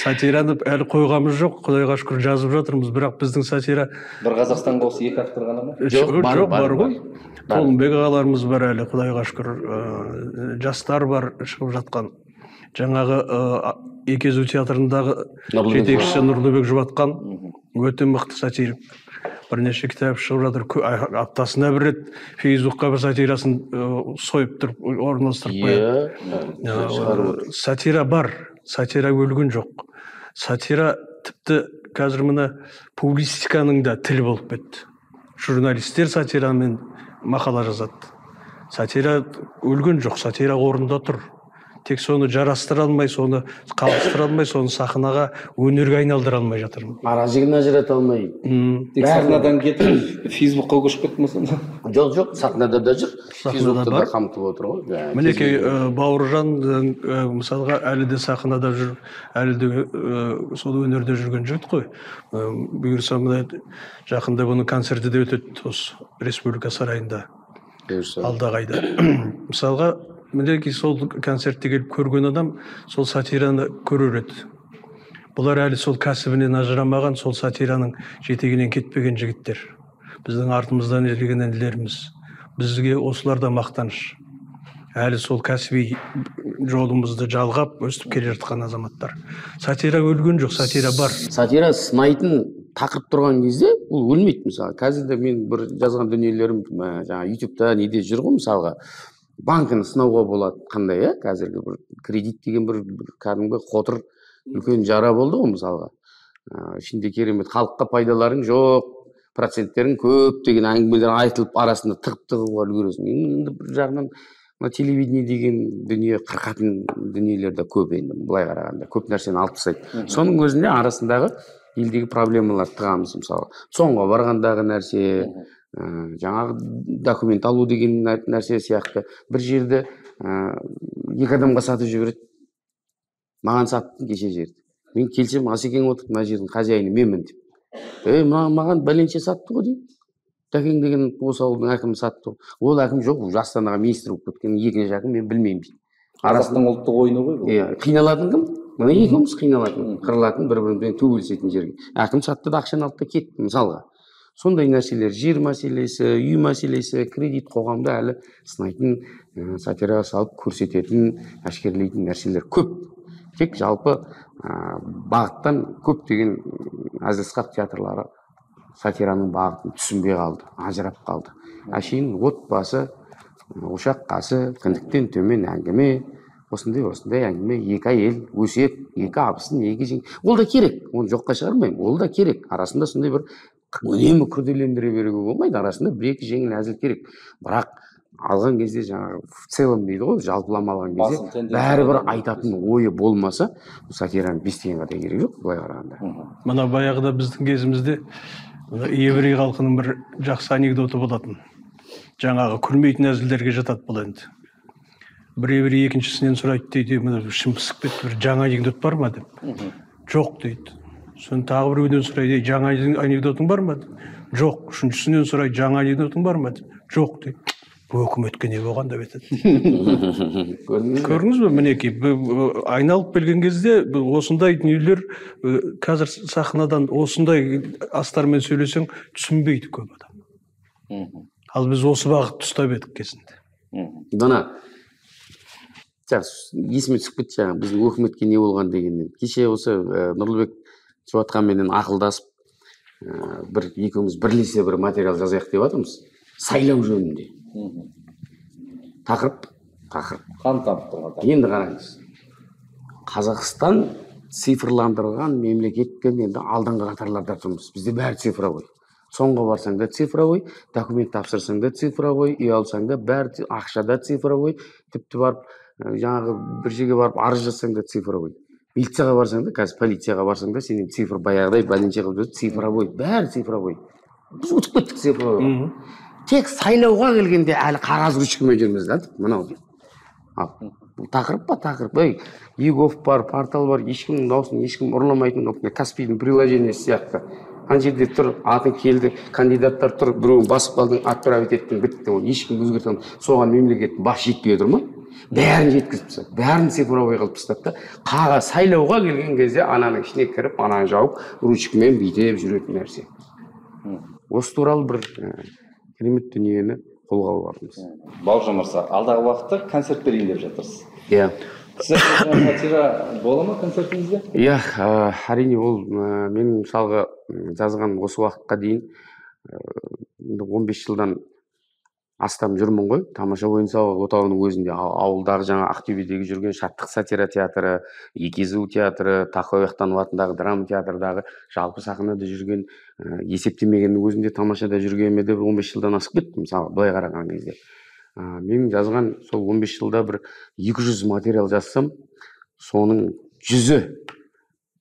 Сатираны әлі қойғамыз жоқ, Құдайға шүкір жазып жатырмыз, бірақ біздің сатира... Бір Қазақстанға осы екі автор ғана ма? Жоқ, бар ғой. Толымбек ағаларымыз бар әлі, Құдайға шүкір, жастар бар шығып жатқан. Жаңағы Екезу театрындағы жетекшісі Нұрлыбек Жұбатқан өте мықты сатирик. Бірнеше кітап шығып жатыр, аптасына бір рет Фейсбукқа бір сатирасын сойып тұрып, орналастырып қояды. Сатира бар, сатира өлген жоқ. Сатира тіпті қазір мына публистиканың да тілі болып кетті. Журналистер сатирамен мақала жазады. Сатира өлген жоқ, сатира орында тұр. Тек соны жарастыра алмай, соны қабыстыра алмай, соны сахнаға, өнерге айналдыра алмай жатырмын. Аражігін ажырата алмай. Тек сахнадан кетіп, Фейсбукқа көшіп кетті ме сонда? Жоқ, сахнада да жүр. Фейсбукта да қамтып отыр ғой. Мінекей Бауыржан мысалға әлі де сахнада жүр, әлі де сол өнерде жүрген жігіт қой. Бұйырса жақында бұның концерті де өтеді осы Республика сарайында. алда қайда. Мысалға мінекей сол концертте келіп көрген адам сол сатираны көрер еді. Бұлар әлі сол кәсібінен ажырамаған, сол сатираның жетегінен кетпеген жігіттер. Біздің артымыздан ерген інілеріміз. Бізге осылар да мақтаныш. Әлі сол кәсіби жолымызды жалғап өстіп келе жатқан азаматтар. Сатира өлген жоқ, сатира бар. Сатира сынайтын тақырып тұрған кезде ол өлмейді. Мысалы қазір де мен бір жазған дүниелерім жаңа ютубта неде жүр ғой, мысалға банкіні сынауға болады. Қандай қазіргі бір кредит деген бір кәдімгі қотыр үлкен жара болды ғой, мысалға ішінде керемет халыққа пайдаларың жоқ, проценттерің көп деген әңгімелер айтылып арасында тығып үлгересің. Енді бір жағынан телевидение деген дүние қырқатын дүниелер де көп, енді былай қарағанда көп нәрсені алып тастайды. Соның өзінде арасындағы елдегі проблемалар тығамыз. Мысалы соңға барғандағы нәрсе, жаңағы документ алу деген нәрсе сияқты бір жерді екі адамға сатып жібереді. Маған саттың кеше жерді. Мен келсем, Асекең отыр, мына жердің хозяйыны менмін деп. Маған бәленше сатты ғой деймін. Дәкең деген осы ауылдың әкімі сатты. Ол әкім жоқ, Астанаға министр болып кеткен екінші әкім, мен білмеймін дейді. Қазақтың ұлттық ойыны ғой бұл. Иә, қиналатын кім? Мына екеуміз қиналатын, қырылатын, бір-бірімен төбелесетін жерге. Әкім сатты да ақшаны алып та кетті, мысалға. Сондай нәрселер, жер мәселесі, үй мәселесі, кредит қоғамда әлі сынайтын, сатираға салып көрсететін, әшкерелейтін нәрселер көп. Тек жалпы бағыттан көп деген әзіл-сықақ театрлары сатираның бағытын түсінбей қалды, ажырап қалды. Әшейін отбасы, ошақ қасы, кіндіктен төмен әңгіме, осындай әңгіме, екі әйел, өсек, екі абысын, екі жең. Ол да керек, оны жоққа шығармаймын, ол да керек. Арасында сондай бір үнемі күрделендіре беруге болмайды, арасында бір-екі жеңіл әзіл керек. Бірақ алған кезде жаңағы в целом дейді ғой, жалпылама алған кезде бәрібір айтатын ойы болмаса, сатираны бестегенге де керек жоқ, былай қарағанда. Мына баяғыда біздің кезімізде еврей халқының бір жақсы анекдоты болатын. Жаңағы күлмейтін әзілдерге жатады бұл енді. Бір еврей екіншісінен сұрайды дейді, мына ішім пысып кетті, бір жаңа анекдот бар ма деп. Жоқ дейді. Соны тағы біреуден сұрайды, жаңа анекдотың бар ма? Жоқ. Үшіншісінен сұрайды, жаңа анекдотың бар ма? Жоқ дейді. Бұл өкіметке не болған деп айтады. Көрдіңіз бе, мінекей, айналып келген кезде осындай дүниелер қазір сахнадан осындай астармен сөйлесең түсінбейді көп адам. Ал біз осы бағытты ұстап едік кезінде. Дана, есіме түсіп кетті жаңа біздің өкіметке не болған дегеннен. Кеше осы Нұрлыбек Жұбатқанменен ақылдасып, бір екеуміз бірлесе бір материал жазайық деп жатырмыз. Сайлау жөнінде. Тақырып. Қан тамып тұрған. Енді қараңыз. Қазақстан цифрландырылған мемлекетпен енді алдыңғы қатарларда тұрмыз. Бізде бәрі цифровой. Соңғы барсаң да цифровой, документ тапсырсаң да цифровой, үй алсаң да бәрі ақшада цифровой, тіпті барып жаңағы бір жерге барып арыз жазсаң да цифровой. Милицияға барсаң да, қазір полицияға барсаң да, сенің цифр баяғыдай бәленше қылып цифровой, бәрі цифровой. Біз ұтып кеттік цифровой. Тек сайлауға келгенде әлі қағаз ручкамен жүрміз да, мынау. Бұл тақырып па, тақырып. егов бар, портал бар, ешкімнің дауысын ешкім ұрламайтын, Каспийдің приложениесі сияқты. Ана жерде тұр, атын келді, кандидаттар тұр, біреуін басып қалдың, отправить еттің, бітті. Ол ешкім өзгерте алмайды. Соған мемлекеттің бас жетпей тұр ма? Бәрін жеткізіп тастады, бәрін цифровой қылып тастады да, қағаз сайлауға келген кезде ананың ішіне кіріп, ананы жауып, ручкамен бүйтіп жүретін нәрсе. Осы туралы бір керемет дүниені қолға алып алдыңыз. Бауыржан мырза, алдағы уақытта концерт берейін деп жатырсыз. Иә. Сатира бола ма концертіңізде? Иә, әрине ол менің мысалға жазған осы уақытқа дейін 15 жылдан астам жүрмін ғой. Тамаша ойын-сауық отауының өзінде ауылдағы жаңа Ақтөбедегі жүрген Шаттық сатира театры, Екезу театры, Тахауи Ахтанов атындағы драма театрдағы жалпы сахнада жүрген, есептемегеннің өзінде тамашада жүргеніме де 15 жылдан асып кетті, мысалы, былай қараған кезде. Мен жазған сол 15 жылда бір 200 материал жазсам, соның 100-і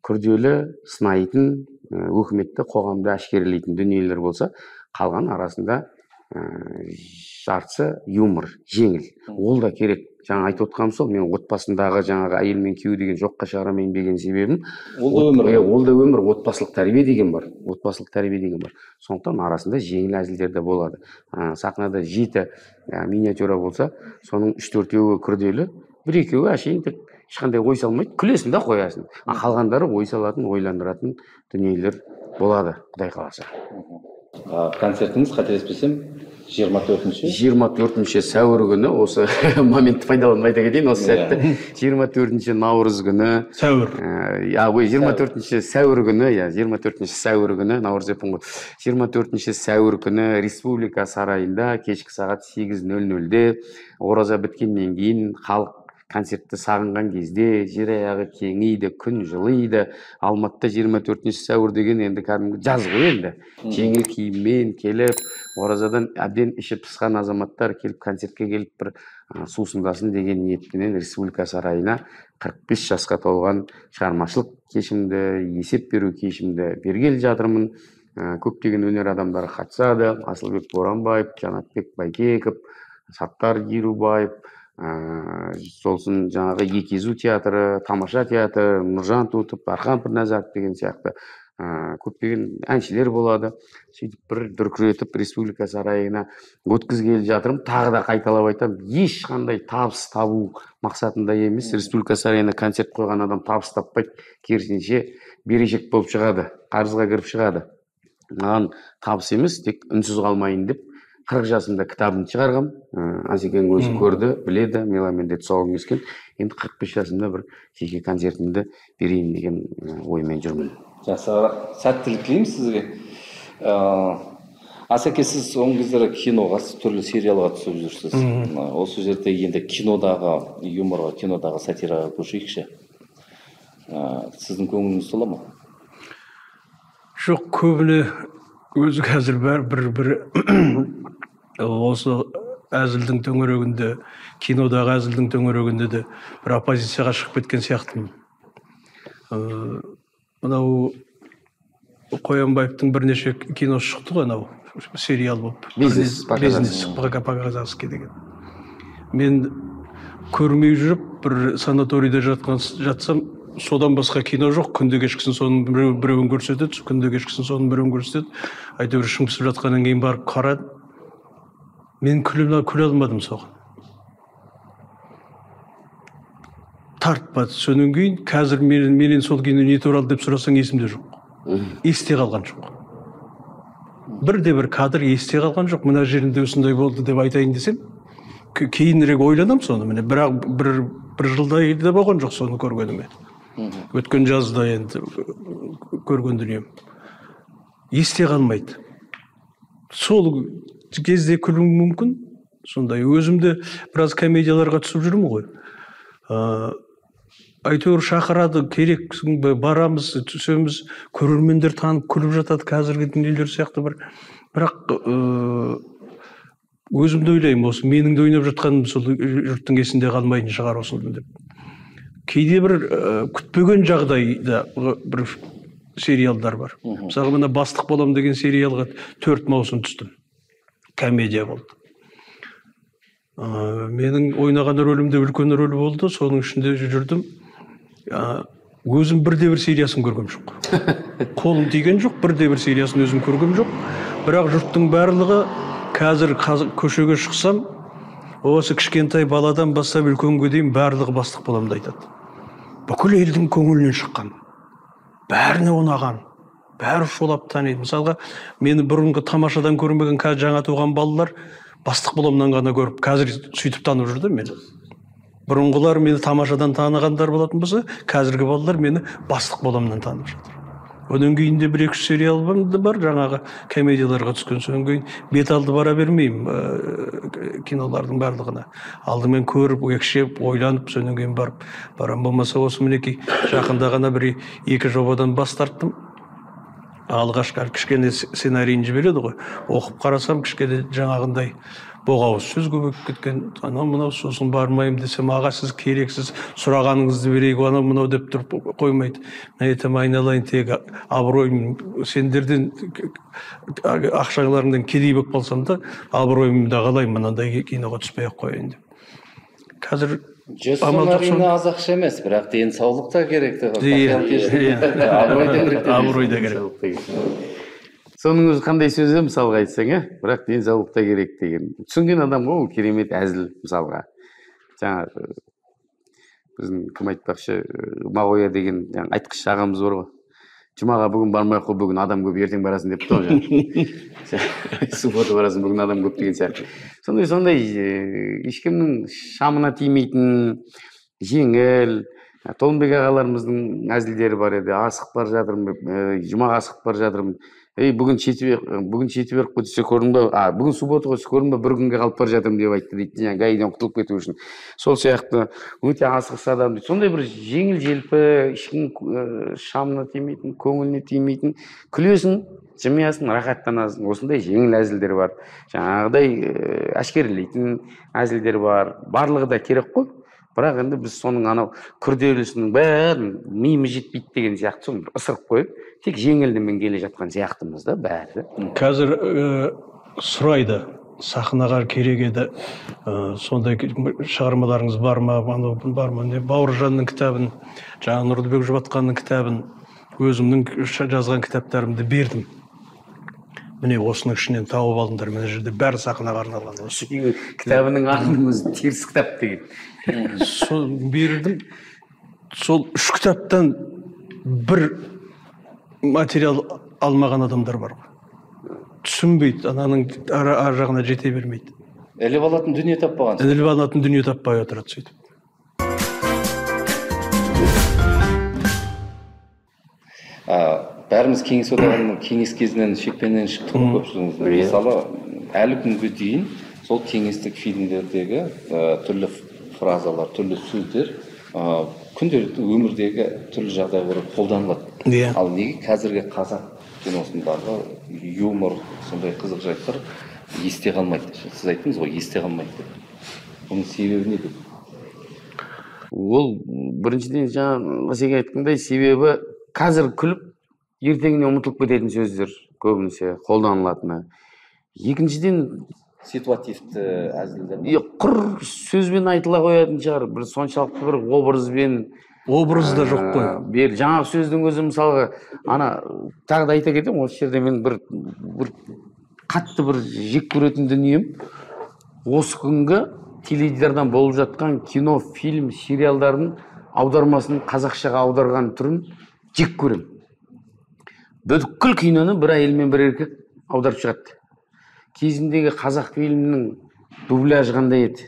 күрделі, сынайтын, өкіметті қоғамды әшкерелейтін дүниелер болса, қалған арасында жартысы юмор, жеңіл. Ол да керек. жаңа айтып отқаным сол, мен отбасындағы жаңағы әйел мен күйеу деген жоққа шығарамайын деген себебім Ол да өмір. ол да өмір, отбасылық тәрбие деген бар. Отбасылық тәрбие деген бар. Сондықтан арасында жеңіл әзілдер де болады. Сахнада 7 миниатюра болса, соның 3-4-еуі күрделі, 1-2-еуі әшейін тек ешқандай ой салмайды, күлесің да қоясың. Қалғандары ой салатын, ойландыратын дүниелер болады, Құдай қаласа. Концертіңіз, қателеспесем, 24 сәуір күні, осы моментті пайдаланып айта кетейін, осы сәтті 24 наурыз күні, сәуір 24 сәуір күні, 24 сәуір күні, наурыз деппін ғой, 24 сәуір күні Республика сарайында кешкі сағат 8:00-де ораза біткеннен кейін халық концертті сағынған кезде жер аяғы кеңейді, күн жылыйды. Алматыда 24 сәуір деген енді кәдімгі жаз ғой енді. Жеңіл киіммен келіп, оразадан әбден іші пысқан азаматтар келіп концертке келіп бір сусындасын деген ниетпенен Республика сарайына 45 жасқа толған шығармашылық кешімді, есеп беру кешімді бергелі жатырмын. Көптеген өнер адамдары қатысады. Асылбек Боранбаев, Жанатбек Байкеков, Саттар Ерубаев, солсын жаңағы Екезу театры, Тамаша театры, Нұржан Тутов, Арқан Пірназаров деген сияқты көптеген әншілер болады. Сөйтіп бір дүркіретіп Республика сарайына өткізгелі жатырмын. Тағы да қайталап айтамын, ешқандай табыс табу мақсатында емес. Республика сарайына концерт қойған адам табыс таппайды, керісінше берешек болып шығады, қарызға кіріп шығады. Маған табыс емес, тек үнсіз қалмайын деп 40 жасымда кітабын шығарғам. Асекең өзі көрді, біледі, меломенде тұсауын кескен. Енді 45 жасымда бір жеке концертімді берейін деген оймен жүрмін. Жақсы, сәттілік тілеймін сізге. Асеке, сіз оң кездері киноға, түрлі сериалға түсіп жүрсіз. Осы жерде енді кинодағы юморға, кинодағы сатираға көшейікші. Сіздің көңіліңіз тола ма? Жоқ, көбіне өзі қазір бір осы әзілдің төңірегінде, кинодағы әзілдің төңірегінде де бір оппозицияға шығып кеткен сияқтымын. Мынау Қоянбаевтың бірнеше киносы шықты ғой, анау сериал болып. Бизнес по-казахски деген. Мен көрмей жүріп, бір санаторийде жатсам, содан басқа кино жоқ. Күнде кешкісін соның біреуін көрсетеді, күнде кешкісін соның біреуін көрсетеді. Әйтеуір шыңғысып жатқаннан кейін барып қарады. Мен күле алмадым соған. Тартпады. Сонан кейін қазір менен сол кино не туралы деп сұрасаң есімде жоқ. Есте қалған жоқ. Бірде-бір кадр есте қалған жоқ. Мына жерінде осындай болды деп айтайын десем, кейінірек ойланам соны. Міне бірақ бір жылдай да болған жоқ соны көргеніме. Өткен жазда енді көрген дүнием. Есте қалмайды. Сол кезде күлуім мүмкін. Сондай өзімді біраз комедияларға түсіп жүрмін ғой. Әйтеуір шақырады, керексің бе, барамыз, түсеміз, көрермендер танып күліп жатады, қазіргі дүниелер сияқты бірақ өзімді ойлаймын, осы менің де ойнап жатқаным сол жұрттың есінде қалмайтын шығар осы деп. Кейде бір күтпеген жағдайда бір сериалдар бар. Мысалы, мына бастық болам деген сериалға 4 маусым түстім. Комедия болды. Менің ойнаған рөлімде үлкен рөл болды, соның ішінде жүрдім. Өзім бірде-бір сериясын көргем жоқ. Қолым тиген жоқ, бірде-бір сериясын өзім көргем жоқ. Бірақ жұрттың барлығы қазір көшеге шықсам, осы кішкентай баладан бастап үлкенге дейін барлығы бастық боламды айтады. Бүкіл елдің көңілінен шыққан. Бәріне ұнаған. Бәрі шолап таниды. Мысалға, мені бұрынғы тамашадан көрмеген жаңа туған балалар бастық боламнан ғана көріп, қазір сөйтіп танып жүрді мені. Бұрынғылар мені тамашадан танығандар болатын болса, қазіргі балалар мені бастық боламнан танып жатыр. Одан кейін де 1-2 сериал бар, жаңағы комедияларға түскен. Содан кейін бет алды бара бермеймін кинолардың барлығына. Алдымен көріп, екшеп, ойланып, содан кейін барам. Болмаса осы мінекей жақында ғана 1-2 жобадан бас тарттым. Алғашқы кішкене сценарийін жібереді ғой. Оқып қарасам, кішкене жаңағындай боғауыз сөз көбейіп кеткен. Анау-мынау, сосын бармайым десем, аға сіз керексіз, сұрағаныңызды берейік, анау-мынау деп тұрып қоймайды. Мен айтам, айналайын, тек абыройым, сендерден ақшаларыңдан кедей болып қалсам да, абыройымды қалаймын, мынандай киноға түспей ақ қояйын деп. қазір 100 сом әрине аз ақша емес, бірақ денсаулық та керек те. абырой да керек. Соның өзі қандай сөз мысалға айтсаң, бірақ денсаулық та керек деген. Түсінген адам ғой, ол керемет әзіл мысалға. Жаңағы біздің кім айтпақшы, Мағоя деген айтқыш ағамыз бар ғой. Жұмаға бүгін бармай қой, бүгін адам көп, ертең барасың деп тұр ғой. Суббота барасың, бүгін адам көп деген сияқты. Сондай ешкімнің шамына тимейтін, жеңіл, Толымбек ағаларымыздың әзілдері бар еді. Асығып бара жатырмын, жұмаға асығып бара жатырмын. Бүгін четверг қой десе көрдің ба? Бүгін суббота қой десе көрдің ба? Бір күнге қалып бара жатырмын деп айтты дейді. Жаңағы гаидан құтылып кету үшін. Сол сияқты өте асығыс адам дейді. Сондай бір жеңіл желпі, ешкім шамына тимейтін, көңіліне тимейтін, күлесің, жымиясың, рахаттанасың. Осындай жеңіл әзілдер бар. Жаңағыдай әшкерелейтін әзілдер бар. Барлығы да керек қой. Бірақ енді біз соның анау күрделісінің бәрін миымыз жетпейді деген сияқты соны ысырып қойып, тек жеңілдімен келе жатқан сияқтымыз да бәрі. Қазір сұрайды, сахнаға керек еді, сондай шығармаларыңыз бар ма, бар ма? Бауыржанның кітабын, жаңа Нұрдыбек Жұбатқанның кітабын, өзімнің жазған кітаптарымды бердім. Міне осының ішінен тауып алдыңдар, мына жерде бәрі сахнаға арналған. Кітабының атының өзі теріс кітап деген. Сол бердім. Сол 3 кітаптан бір материал алмаған адамдар бар. Түсінбейді, ананың ар жағына жете бермейді. Іліп алатын дүние таппаған. Іліп алатын дүние таппай отырады сөйтіп. Бәріміз кеңес одағының кеңес кезінен шекпеннен шықтық көпшілігіміз. Мысалы, әлі күнге дейін сол кеңестік фильмдердегі түрлі фразалар, түрлі сөздер күнделікті өмірдегі түрлі жағдайлар қолданылады. Ал неге қазіргі қазақ киносындағы юмор, сондай қызық жайттар есте қалмайды? Сіз айттыңыз ғой, есте қалмайды деп. Оның себебі не деп? Ол біріншіден жаңа сен айтқандай себебі қазір күліп ертеңіне ұмытылып кететін сөздер көбінесе қолданылатыны. Екіншіден ситуативті әзілдер. Құр сөзбен айтыла қоятын шығар, бір соншалықты бір образбен. Образ да жоқ қой. Жаңағы сөздің өзі мысалға тағы да айта кетемін, осы жерде мен бір қатты бір жек көретін дүнием осы күнгі теледидардан болып жатқан кино, фильм, сериалдардың аудармасын қазақшаға аударған түрін жек көремін. Бүткіл киноны бір әйел мен бір еркек аударып шығады. Кезіндегі қазақ фильмінің дубляжы қандай еді?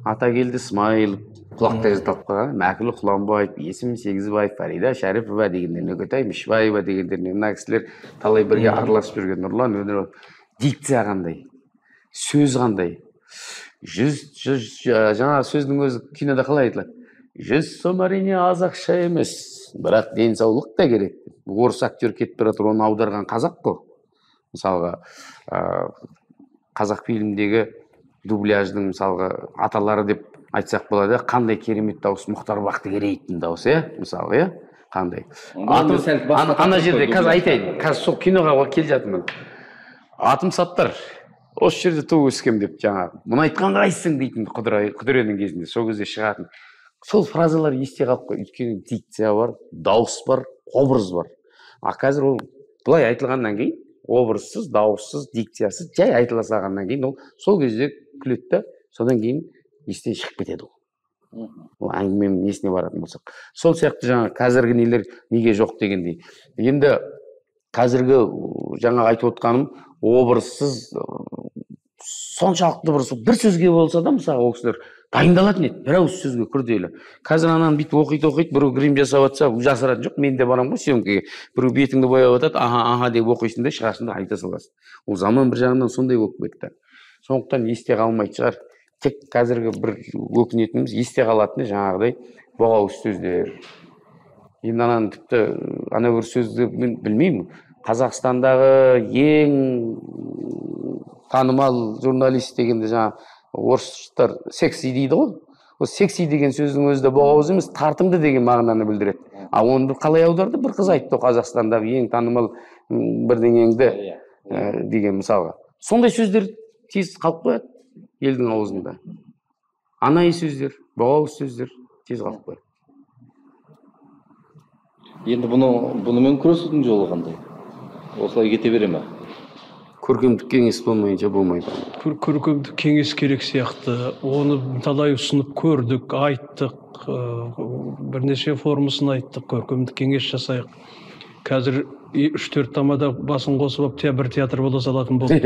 Атакелді Смайылов, құлақтай жазылып қалған, Мәкілі Құланбаев, Есім Сегізбаев, Фарида Шәріпова дегендер, Нүкетай Мішбаева дегендер, мына кісілер талай бірге араласып жүрген. Нұрлан Өнеров. Дикция қандай? Сөз қандай? Жаңа сөздің өзі кинода қалай айтылады? 100 сом әрине аз ақша емес, бірақ денсаулық та керек. Орыс актер кетіп бара жатыр, оны аударған қазақ қой. Мысалға, қазақ фильмдегі дубляждың мысалға аталары деп айтсақ болады, қандай керемет дауыс, Мұхтар Бақтыгереевтің дауысы, мысалға, қандай. Ана жерде қазір айтайын, қазір сол киноға келе жатырмын. Атым Саттар, осы жерде туып өскем деп жаңағы, мұны айтқан қайсың дейтін Құдіренің кезінде, сол кезде шығатын. Сол фразалар есте қалып қой, өйткені дикция бар, дауыс бар, образ бар. Қазір ол былай айтылғаннан кейін, образсыз, дауыссыз, дикциясыз, жай айтыла салғаннан кейін, ол сол кезде күледі да, содан кейін естен шығып кетеді ол. Ол әңгіменің несіне баратын болсақ. Сол сияқты жаңа қазіргі нелер неге жоқ дегендей. Енді қазіргі жаңа айтып отқаным образсыз, соншалықты бір сөзге болса да, мысалы, ол кісілер дайындалатын еді, бір ауыз сөзге күрделі. Қазір ананы бүйтіп оқиды, біреу грим жасап жатса, жасыратын жоқ, мен де барам ғой съемкаға. Біреу бетіңді бояп жатады, аха деп оқисың да, шығасың да айта саласың. Ол заман бір жағынан сондай болып кетті. Сондықтан есте қалмайды шығар. Тек қазіргі бір өкінетініміз есте қалатыны жаңағыдай боғауыз сөздер. Енді ананы тіпті ана бір сөзді мен білмеймін. Қазақстандағы ең танымал журналист дегенде жаңа орыстар секси дейді ғой. Ол секси деген сөздің өзі де боғауыз емес, тартымды деген мағынаны білдіреді. Оны қалай аударды? Бір қыз айтты, Қазақстандағы ең танымал бірдеңеңді деген мысалға. Сондай сөздер тез қалып қояды елдің аузында. анайы сөздер, боғауыз сөздер тез қалып қояды. Енді бұнымен күресудің жолы қандай? Осылай кете бере ме? Көркемдік кеңес болмайынша болмайды. Көркемдік кеңес керек сияқты. Оны талай ұсынып көрдік, айттық, бірнеше формасын айттық, көркемдік кеңес жасайық. Қазір 3-4 тамада басын қосып бір театр бола салатын болды.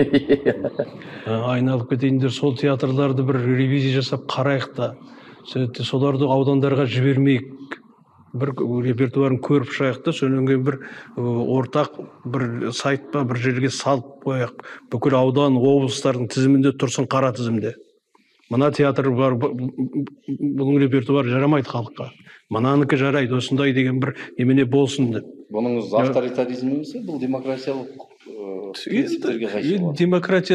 Айналып кетейіндер, сол театрларды бір ревизия жасап қарайық та, соларды аудандарға жібермейік. Бір репертуарын көріп шығайық та, сонан кейін бір ортақ бір сайт па бір жерге салып қояйық. Бүкіл аудан, облыстардың тізімінде тұрсын, қара тізімде. Мына театр бар, бұның репертуары жарамайды халыққа. Мынаныкі жарайды, осындай деген бір немене болсын деп. Бұныңыз авторитаризм емес, бұл демократиялық принциптерге қайшы болады.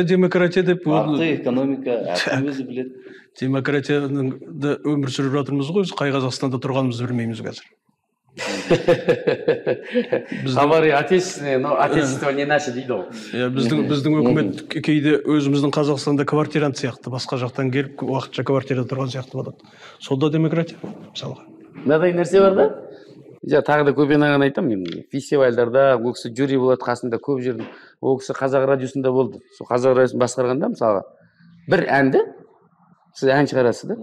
Демократия деп. Нарық, экономика, әркім өзі біледі. Демократияда өмір сүріп жатырмыз ғой, қай Қазақстанда тұрғанымызды білмейміз қазір. Хабары отечественное, но отечество не наше дейді ғой. Біздің өкімет кейде өзіміздің Қазақстанда квартирант сияқты, басқа жақтан келіп уақытша квартирада тұрған сияқты болады. Сол да демократия, мысалға. Мынадай нәрсе бар да? Тағы да көбен ағаны айтамын, фестивальдарда ол кісі жюри болады, қасында көп жердің. Ол кісі Қазақ радиосында болды. Сол Қазақ радиосын басқарғанда, мысалға, бір әнді, сіз ән шығарасыз да,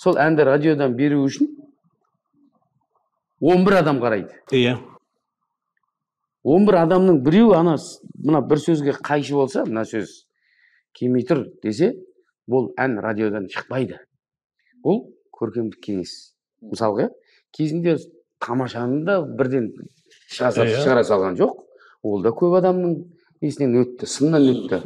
сол әнді радиодан беру үшін 11 адам қарайды. Иә. 11 адамның біреуі мына бір сөзге қайшы болса, мына сөз келмей тұр десе, бұл ән радиодан шықпайды. Бұл көркемдік кеңес. Мысалға, кезінде тамашаны да бірден шығара салған жоқ. Ол да көп адамның есінен өтті, сыннан өтті.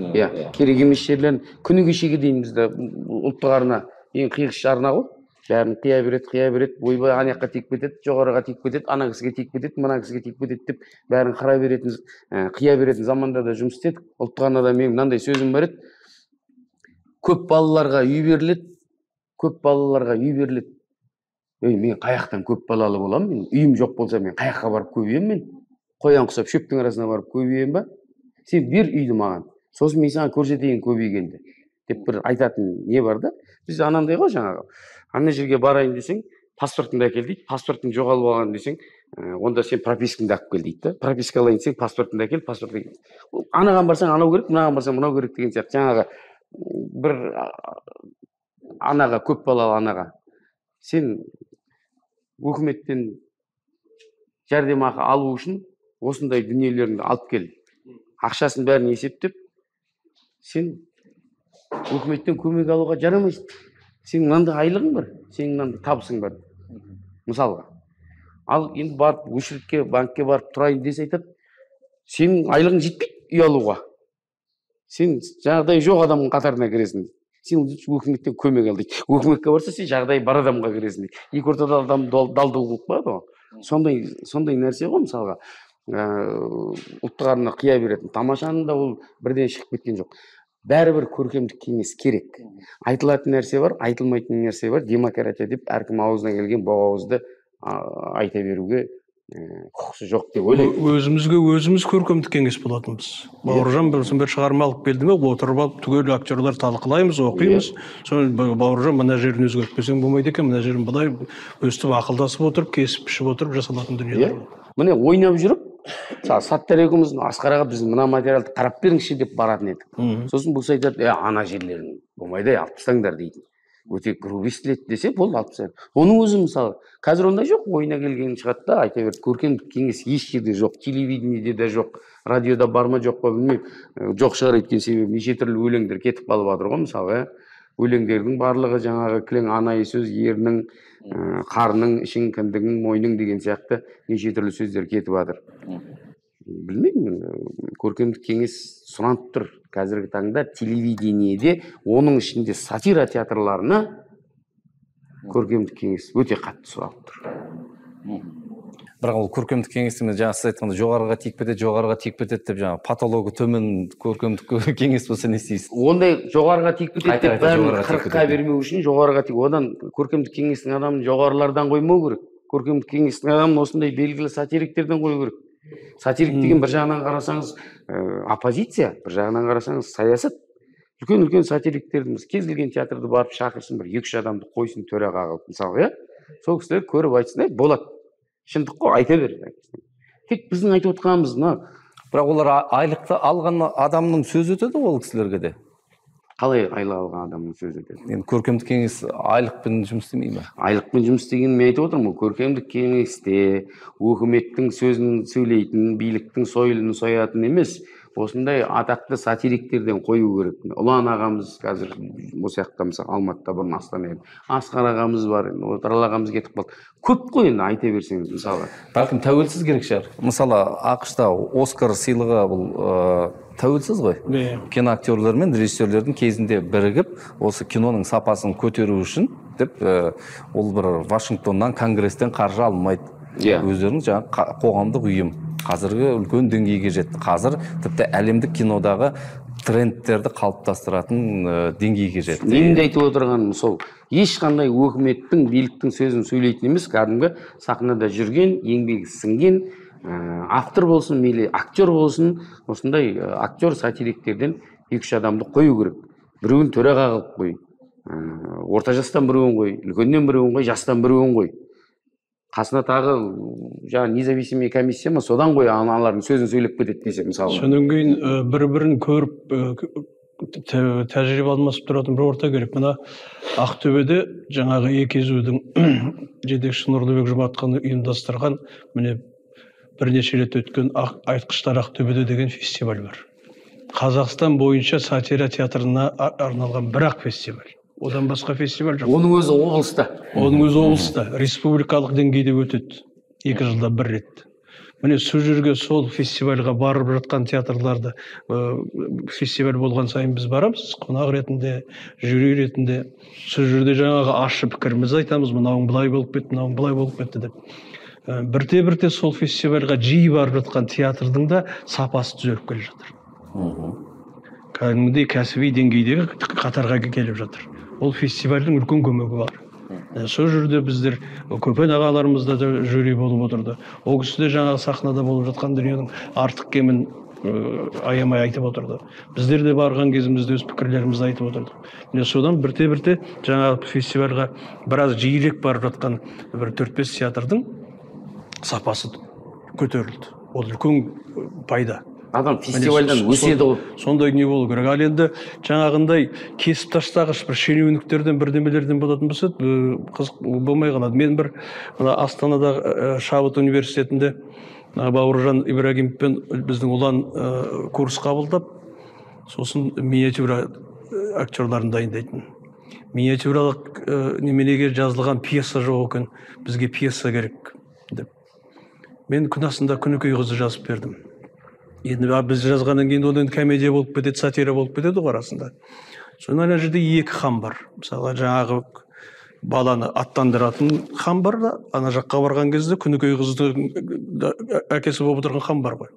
Керек емес жерлерін күні кешеге дейін бізді ұлттық арна ең қиғыш арна ғой. Бәрін қия береді, ойбай ана жаққа тиіп кетеді, жоғарыға тиіп кетеді, ана кісіге тиіп кетеді, мына кісіге тиіп кетеді деп бәрін қия беретін заманда да жұмыс істедік. Ұлттық арнада менің мынандай сөзім бар еді. Көп балаларға үй беріледі. Мен қаяқтан көп балалы боламын, үйім жоқ болса мен қаяққа барып көбейем мен. Қоян құсап шөптің арасына барып көбейем ба? Сен бер үйді маған, сосын мен саған көрсетейін көбейгенді. Деп бір айтатын не бар да? Біз анандай ғой жаңағы. Ана жерге барайын десең, паспортыңды әкел дейді. Паспортың жоғалып алған десең, онда сен пропискаңды алып кел дейді. Прописка алайын десең, паспортыңды әкел, паспортты әкел. Анаған барсаң анау керек, мынаған барсаң мынау керек деген сияқты. Жаңағы бір анаға, көп балалы анаға сен өкіметтен жәрдемақы алу үшін осындай дүниелеріңді алып кел. Ақшасын бәрін есептеп, сен өкіметтен көмек алуға жарамайсың. Сен мынандай айлығың бар, сен мынандай табысың бар. Мысалға. Ал енді барып өшіртке, банкке барып тұрайын десе айтады, сен айлығың жетпейді үй алуға. Сен жағдай жоқ адамның қатарына кіресің. Сен өкіметтен көмек ал дейді. Өкіметке барса, сен жағдай бар адамға кіресің дейді. Екі ортада адам далдылық болады ғой. Сондай нәрсе ғой, мысалға. Ұлттық арна қия беретін. Тамашаны да ол бірден шығып кеткен жоқ. Бәрібір көркемдік кеңес керек. Айтылатын нәрсе бар, айтылмайтын нәрсе бар. Демократия деп әркім аузына келген боғауызды айта беруге құқысы жоқ деп ойлаймын. Өзіміз көркемдік кеңес болатынбыз. Бауыржан бір шығарма алып келді ме, отырып алып түгел актерлар талқылаймыз, оқимыз. Соны Бауыржан мына жерін өзгертпесең болмайды екен, мына жерін былай өстіп ақылдасып отырып, кесіп пішіп отырып жасалатын дүниелер. Міне ойнап жүріп, Саттар екеуміз Асқар аға біз мына материалды қарап беріңізші деп баратын едік. Сосын бұл айтады, ана жерлерін болмайды, алып тастаңдар дейді. Өте грубо естіледі десе, болды алып тастаңдар. Оның өзі мысалы, қазір ондай жоқ, ойына келген шығады да, айта берді. Көркемдік кеңес еш жерде жоқ, телевидениеде де жоқ, радиода бар ма жоқ па білмеймін. Жоқ шығар өйткен себебі неше түрлі өлеңдер кетіп қалып жатыр ғой, мысалы. Өлеңдердің барлығы жаңағы кілең анайы сөз, ерінің, қарның, ішің, кіндігің, мойның деген сияқты неше түрлі сөздер кетіп жатыр. Білмеймін, көркемдік кеңес сұранып тұр. Қазіргі таңда телевидениеде, оның ішінде сатира театрларына көркемдік кеңес өте қатты сұранып тұр. Бірақ ол көркемдік кеңестің жаңа сіз айтқанда жоғарыға тиіп кетеді деп жаңа патологы төмен көркемдік кеңес болса не істейсіз? Ондай жоғарыға тиіп кетеді деп бәрін қырыққа бермеу үшін жоғарыға тиіп, одан көркемдік кеңестің адамын жоғарылардан қоймау керек. Көркемдік кеңестің адамын осындай белгілі сатириктерден қою керек. Сатирик деген бір жағынан қарасаңыз оппозиция, бір жағынан қарасаңыз саясат. үлкен сатириктерді кез келген театрды барып шақырсын, бір 2-3 адамды қойсын төраға қылып, мысалы, сол кісілер көріп айтсын, болады, шындық қой, айта бер. Тек біздің айтып отқанымыз мына. Бірақ олар айлықты алған адамның сөзі өтеді ол кісілерге де. Қалай айлық алған адамның сөзі өтеді? Енді көркемдік кеңес айлықпен жұмыс істемей ме? Айлықпен жұмыс істегенін мен айтып отырмын. Көркемдік кеңесте өкіметтің сөзін сөйлейтін, биліктің сойылын соятын емес, осындай атақты сатириктерден қою керек. Ұлан ағамыз қазір осы жақта, мысалы, Алматыда, бұрын Астана, Асқар ағамыз бар, Отырал ағамыз кетіп қалды. Көп қой енді айта берсеңіз, мысалы. Бәлкім тәуелсіз керек шығар. Мысалы, ақш-та Оскар сыйлығы бұл тәуелсіз ғой. Киноактерлер мен режиссерлердің кезінде бірігіп, осы киноның сапасын көтеру үшін деп, ол бір Вашингтоннан, Конгресстен қаржы алынмайды. Өздерінің жаңа қоғамдық ұйым қазіргі үлкен деңгейге жетті. Қазір тіпті әлемдік кинодағы трендтерді қалыптастыратын деңгейге жетті. Мен де айтып отырғаным сол. Ешқандай өкіметтің, биліктің сөзін сөйлейтін емес, кәдімгі сахнада жүрген, еңбегі сіңген автор болсын, мейлі актер болсын, осындай актер сатириктерден 2-3 адамды қою керек. Біреуін төраға қылып қой. Орта жастан біреуін қой, үлкеннен біреуін қой, жастан біреуін қой. Қасына тағы жаңа независимый комиссия ма, содан қой аналардың сөзін сөйлеп кетеді десе, мысалы. Содан кейін бір-бірін көріп тәжірибе алмасып тұратын бір орта керек. Мына Ақтөбеде жаңағы ЕКЗУ-дің жетекшісі Нұрлыбек Жұматхан ұйымдастырған, міне бірнеше рет өткен Айтқыштар Ақтөбеде деген фестиваль бар. Қазақстан бойынша сатира театрына арналған бір-ақ фестиваль. Одан басқа фестиваль жоқ. Оның өзі облыста. Оның өзі облыста. Республикалық деңгейде өтеді. 2 жылда бір рет. Міне сол жерге, сол фестивальға барып жатқан театрларды, фестиваль болған сайын біз барамыз, қонақ ретінде, жюри ретінде. Сол жерде жаңағы ашып пікіріміз айтамыз, мынауың былай болып кетті, мынауың былай болып кетті деп. Бірте-бірте сол фестивальға жиі барып жатқан театрдың да сапасы түзеліп келе жатыр. Кәдімгідей кәсіби деңгейдегі қатарға келіп жатыр. Ол фестивальдің үлкен көмегі бар. Сол жерде біздер Көпен ағаларымыз да жюри болып отырды. Ол кісі де жаңағы сахнада болып жатқан дүниенің артық кемін аямай айтып отырды. Біздер де барған кезімізде өз пікірлерімізді айтып отырдық. Міне содан бірте-бірте жаңағы фестивальға біраз жиірек барып жатқан бір 4-5 театрдың сапасы көтерілді. Ол үлкен пайда. Адам фестивальдан өседі ғой. Сондай не болу керек. Ал енді жаңағындай кесіп тастағыш бір шенеуніктерден бірдемелерден болатын болса, қызық болмай қалады. Мен бір Астанада Шабыт университетінде Бауыржан Ибрагимовпен біздің ұлан курс қабылдап, сосын миниатюра актерларын дайындайтын. Миниатюралық неменеге жазылған пьеса жоқ екен, бізге пьеса керек деп. Мен күнасында Күнікей қызы жазып бердім. Енді біз жазғаннан кейін ол енді комедия болып кетеді, сатира болып кетеді ғой арасында. Содан ана жерде 2 хан бар. Мысалы, жаңағы баланы аттандыратын хан бар да, ана жаққа барған кезде Күнікей қыздың әкесі болып отырған хан бар ғой.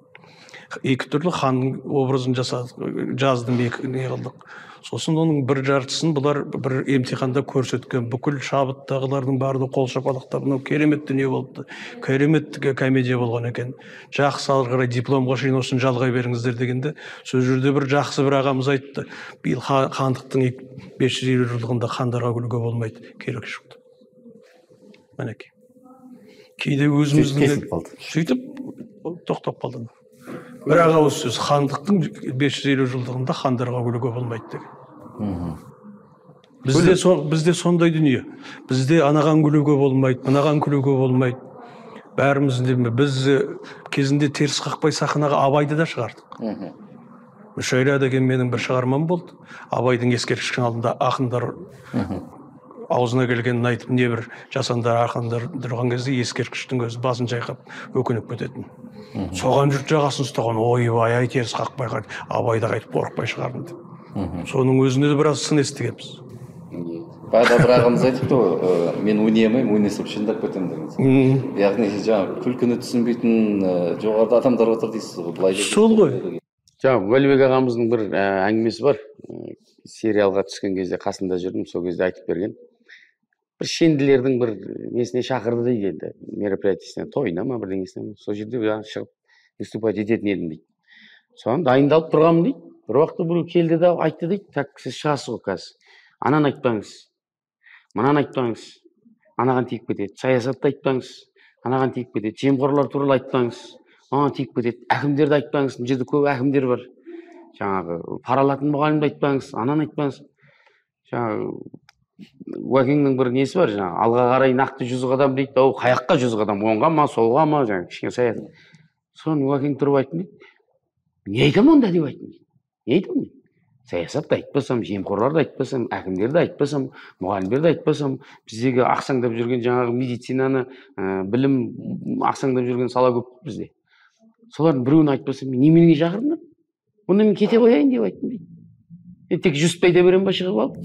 2 түрлі хан образын жаздым, не қылдық. Сосын оның бір жартысын бұлар бір емтиханда көрсеткен. Бүкіл Шабыттағылардың барды қол шапалақтап, мынау керемет дүние болыпты. Керемет комедия болған екен. Жақсы алға қарай дипломға шейін осын жалғай беріңіздер дегенде, сол жерде бір жақсы бір ағамыз айтты. Биыл хандықтың 550 жылдығында хандарға күлуге болмайды, керек шықты. Мінекей. Кейде өзіміздің сөйтіп тоқтап қалды. Бір ауыз сөз, хандықтың 550 жылдығында хандарға күлуге болмайды деген. Бізде сондай дүние. Бізде анаған күлуге болмайды, мынаған күлуге болмайды. Бәріміз біз кезінде теріс қақпай сахнаға Абайды да шығардық. Мүшайра деген менің бір шығармам болды. Абайдың ескерткішінің алдында ақындар аузына келгенін айтып, не бір жасандар ақындар тұрған кезде ескерткіштің өзі басын жайқап өкініп кететін. Соған жұрт жағасын ұстаған, ойбай, ай теріс қақпай қайт, Абайда қайтып қорықпай шығардым деп. Соның өзіне де біраз сын естігенбіз. Баяғыда бір ағамыз айтыпты ғой, мен ойнамаймын, ойнасам шындап кетемін деген. Яғни жаңағы күлкіні түсінбейтін жоғарыда адамдар отыр дейсіз ғой, былай. Сол ғой. Жаңа Уәлібек ағамыздың бір әңгімесі бар. Сериалға түскен кезде қасында жүрдім, сол кезде айтып берген. Бір шенділердің бір несіне шақырды дейді енді, мероприятиесіне, тойына ма бірдеңесіне ма. Сол жерде шығып выступать ететін едім дейді. Соған дайындалып тұрғанмын дейді. бір уақытта біреу келді да айтты дейді, так сіз шығасыз ғой қазір, ананы айтпаңыз, мынаны айтпаңыз, анаған тиіп кетеді, саясатты айтпаңыз, анаған тиіп кетеді, жемқорлар туралы айтпаңыз, ана тиіп кетеді, әкімдерді айтпаңыз, мына жерде көп әкімдер бар, жаңағы пара алатын мұғалімді айтпаңыз, ананы айтпаңыз. Жаңағы уәкеңнің бір несі бар, жаңағы алға қарай нақты 100 қадам дейді, ол қаяққа 100 қадам, оңға ма, солға ма, жаңағы кішкене саясат. Соны уәкең тұрып айтты дейді, не айтамын онда деп айтты дейді. Не айтамын мен? Саясатты айтпасам, жемқорларды айтпасам, әкімдерді айтпасам, мұғалімдерді айтпасам, біздегі ақсаңдап жүрген жаңағы медицинаны, білім ақсаңдап жүрген сала көп бізде. Солардың біреуін айтпасам, неменеге шақырдыңдар? Онда мен кете қояйын деп айттым дейді. Тек жүсіп айта берем ба шығып алып?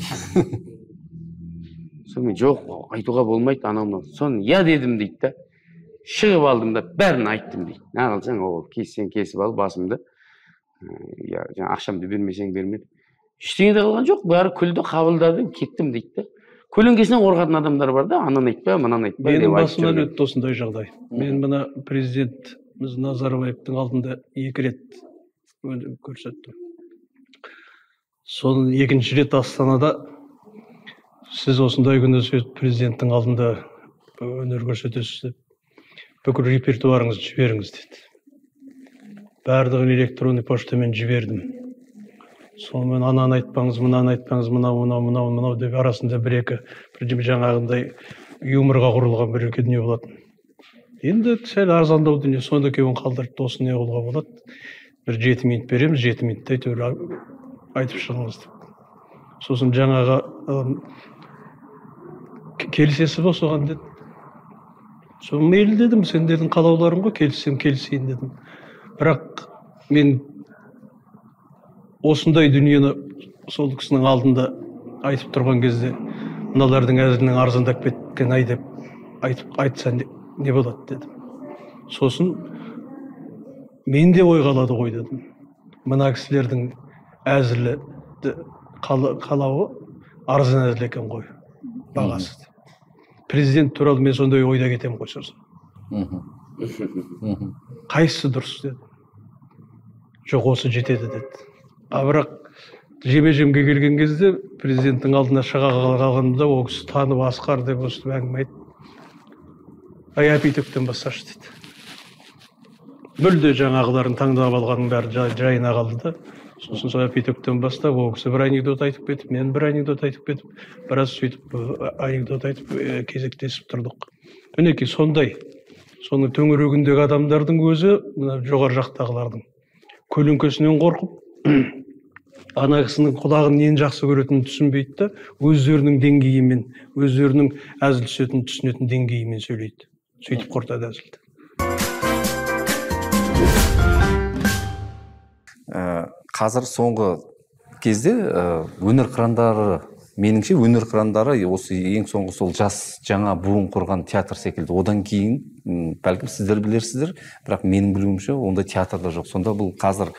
Сонымен жоқ, айтуға болмайды, анау. Соны я дедім дейді да. Шығып алдым да, бәрін айттым дейді. Не қылсаң, ол кессең кесіп ал басымды. Ақшамды бермесең бермеді. Ештеңе де қылған жоқ, бәрі күлді, қабылдады, кеттім дейді да. Көлеңкесінен қорқатын адамдар бар да, ананы айтпа, мынаны айтпа деп менің айтып басымнан жүрген. өтті осындай жағдай. Мен мына президентіміз Назарбаевтың алдында 2 рет көрсеттім. Соның 2-ші рет Астанада сіз осындай күні президенттің алдында өнер көрсетесіз деп, бүкіл репертуарыңызды жіберіңіз деді. Барлығын электронный поштамен жібердім. Сонымен ананы айтпаңыз, мынаны айтпаңыз, мынау деп арасында бір-екі жаңағындай юморға құрылған бір-екі дүние болатын. Енді сәл арзандау дүние, сонда кеуін қалдырып, осы не қылуға болады. Бір 7 минут береміз, 7 минутта әйтеуір айтып шығыңыз деп. Сосын жаңағы келісесіз бе соған деді. Соны мейлі дедім, сендердің қалауларың ғой, келіссем келісейін дедім. Бірақ мен осындай дүниені сол кісінің алдында айтып тұрған кезде, мыналардың әзілінің арзандап кеткен ай деп айтса не болады дедім. Сосын мен де ой қалады ғой дедім. Мына кісілердің әзілі қалауы арзан әзіл екен ғой, бағасы. Президент туралы мен сондай ойда кетем ғой сосын. Қайсысы дұрыс деді. Жоқ, осы жетеді деді. Бірақ жеме-жемге келген кезде президенттің алдына шыға қалғанымда ол кісі танып Асқар деп өстіп әңгіме айтты. Ай, апитөктен бассашы деді. Мүлде жаңағыларын таңдап алғаның бәрі жайына қалды да. Сосын сол апитөктен бастап ол кісі бір анекдот айтып кетіп, мен бір анекдот айтып кетіп, біраз сөйтіп анекдот айтып кезектесіп тұрдық. Мінекей сондай. Соның төңірегіндегі адамдардың өзі, мына жоғары жақтағылардың көлеңкесінен қорқып, ана кісінің құлағын нені жақсы көретінін түсінбейді да, өздерінің деңгейімен, өздерінің әзіл түсетін, түсінетін деңгейімен сөйлейді. Сөйтіп құртады әзілді. Қазір соңғы кезде өнер қырандары, меніңше өнер қырандары осы ең соңғы сол жас жаңа буын құрған театр секілді. Одан кейін бәлкім сіздер білерсіздер, бірақ менің білуімше ондай театрда жоқ. Сонда бұл қазір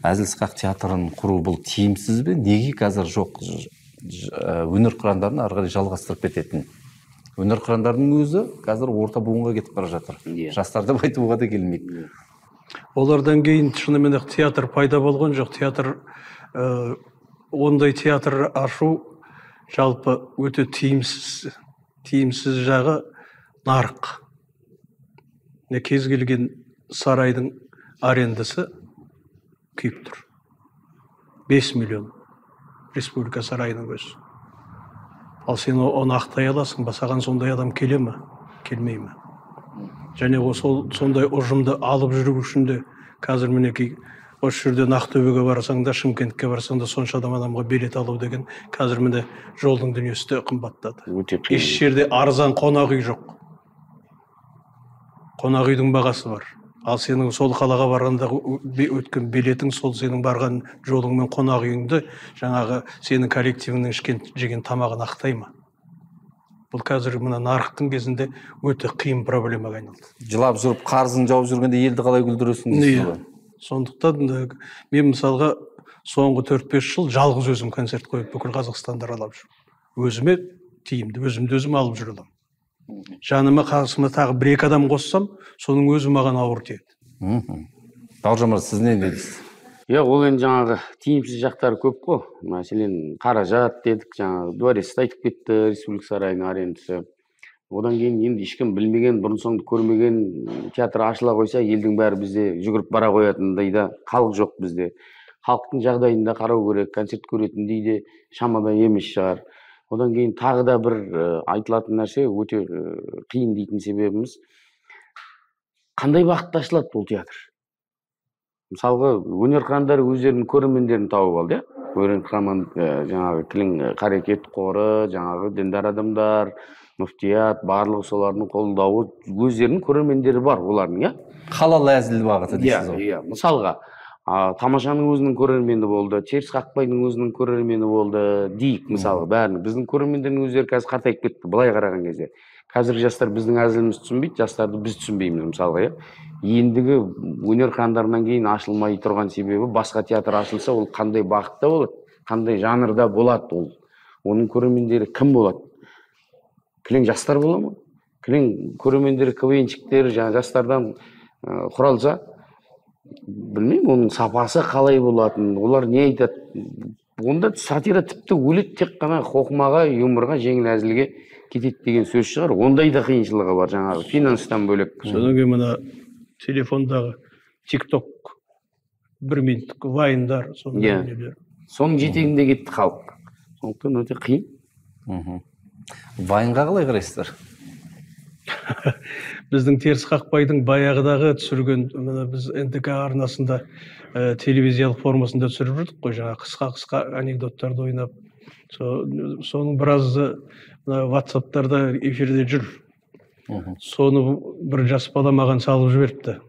әзіл-сықақ театрын құру бұл тиімсіз бе? Неге қазір жоқ өнер қырандарын ары қарай жалғастырып кететін? Өнер қырандардың өзі қазір орта буынға кетіп бара жатыр. Жастар деп айтуға да келмейді. Олардан кейін шынымен театр пайда болған жоқ. Театр, ондай театр ашу жалпы өте тиімсіз жағы нарық. Кез келген сарайдың арендасы күйіп тұр. 5 миллион республика сарайының өзі. Ал сен оны ақтай аласың ба? Саған сондай адам келе ме? Келмей ме? Және сондай ұжымды алып жүру үшін де қазір мінекей осы жерден Ақтөбеге барсаң да, Шымкентке барсаң да сонша адамға билет алу деген қазір міне жолдың дүниесі де қымбаттады. Еш жерде арзан қонақ үй жоқ. Қонақ үйдің бағасы бар. Ал сенің сол қалаға барғанда өткен билетің сол сенің барған жолың мен қонақ үйіңді жаңағы сенің коллективіңнің ішкен жеген тамағын ақтай ма? Бұл қазір мына нарықтың кезінде өте қиын проблемаға айналды. Жылап жүріп, қарызын жауып жүргенде елді қалай күлдіресің дейсіз ғой. Сондықтан мен мысалға соңғы 4-5 жыл жалғыз өзім концерт қойып бүкіл Қазақстанды аралап жүрмін. Өзіме тиімді, өзімді өзім алып жүре аламын. Жаныма қасыма тағы 1-2 адам қоссам, соның өзі маған ауыр тиеді. Бауыржан мырза, сіз не дейсіз? Ол енді жаңағы тиімсіз жақтары көп қой. Мәселен, қаражат дедік, жаңағы дворецті айтып кетті, республика сарайының арендасы. Одан кейін енді ешкім білмеген, бұрын соңды көрмеген театр ашыла қойса, елдің бәрі бізде жүгіріп бара қоятындай да халық жоқ бізде. Халықтың жағдайында қарау керек, концерт көретіндей де шамада емес шығар. Одан кейін тағы да бір айтылатын нәрсе, өте қиын дейтін себебіміз, қандай бағытта ашылады бұл театр? Мысалға, өнер қырандары өздерінің көрермендерін тауып алды, өнер жаңағы кілең қарекет қоры, жаңағы діндар адамдар, мүфтият, барлығы солардың қолдауы, өздерінің көрермендері бар олардың, халал әзіл бағыты дейсіз ғой. Мысалға, Тамашаның өзінің көрермені болды, Теріс Қақпайдың өзінің көрермені болды, дейік мысалға бәрінің. Біздің көрермендердің өздері қазір қартайып кетті, былай қараған кезде. Қазіргі жастар біздің әзілімізді түсінбейді, жастарды біз түсінбейміз мысалға. Ендігі өнер қырандарынан кейін ашылмай тұрған себебі, басқа театр ашылса, ол қандай бағытта болады, қандай жанрда болады ол. Оның көрермендері кім болады? Кілең жастар бола ма? Кілең көрермендері, КВНщиктер, жастардан құралса, білмеймін, оның сапасы қалай болатын, олар не айтады. Онда сатира тіпті өледі, тек қана қоқымаға, юморға, жеңіл әзілге кетеді деген сөз шығар. Ондай да қиыншылығы бар, жаңағы финанстан бөлек. Содан кейін мына телефондағы TikTok 1 минуттық вайндар, соның жетегінде кетті халық. Сондықтан өте қиын. Вайнға қалай қарайсыздар? Біздің Теріс Қақпайдың баяғыдағы түсірген, біз НТК арнасында телевизиялық формасында түсіріп жүрдік қой, жаңа қысқа анекдоттарды ойнап. Соның біразы WhatsApp-тарда эфирде жүр. Соны бір жас бала маған салып жіберіпті.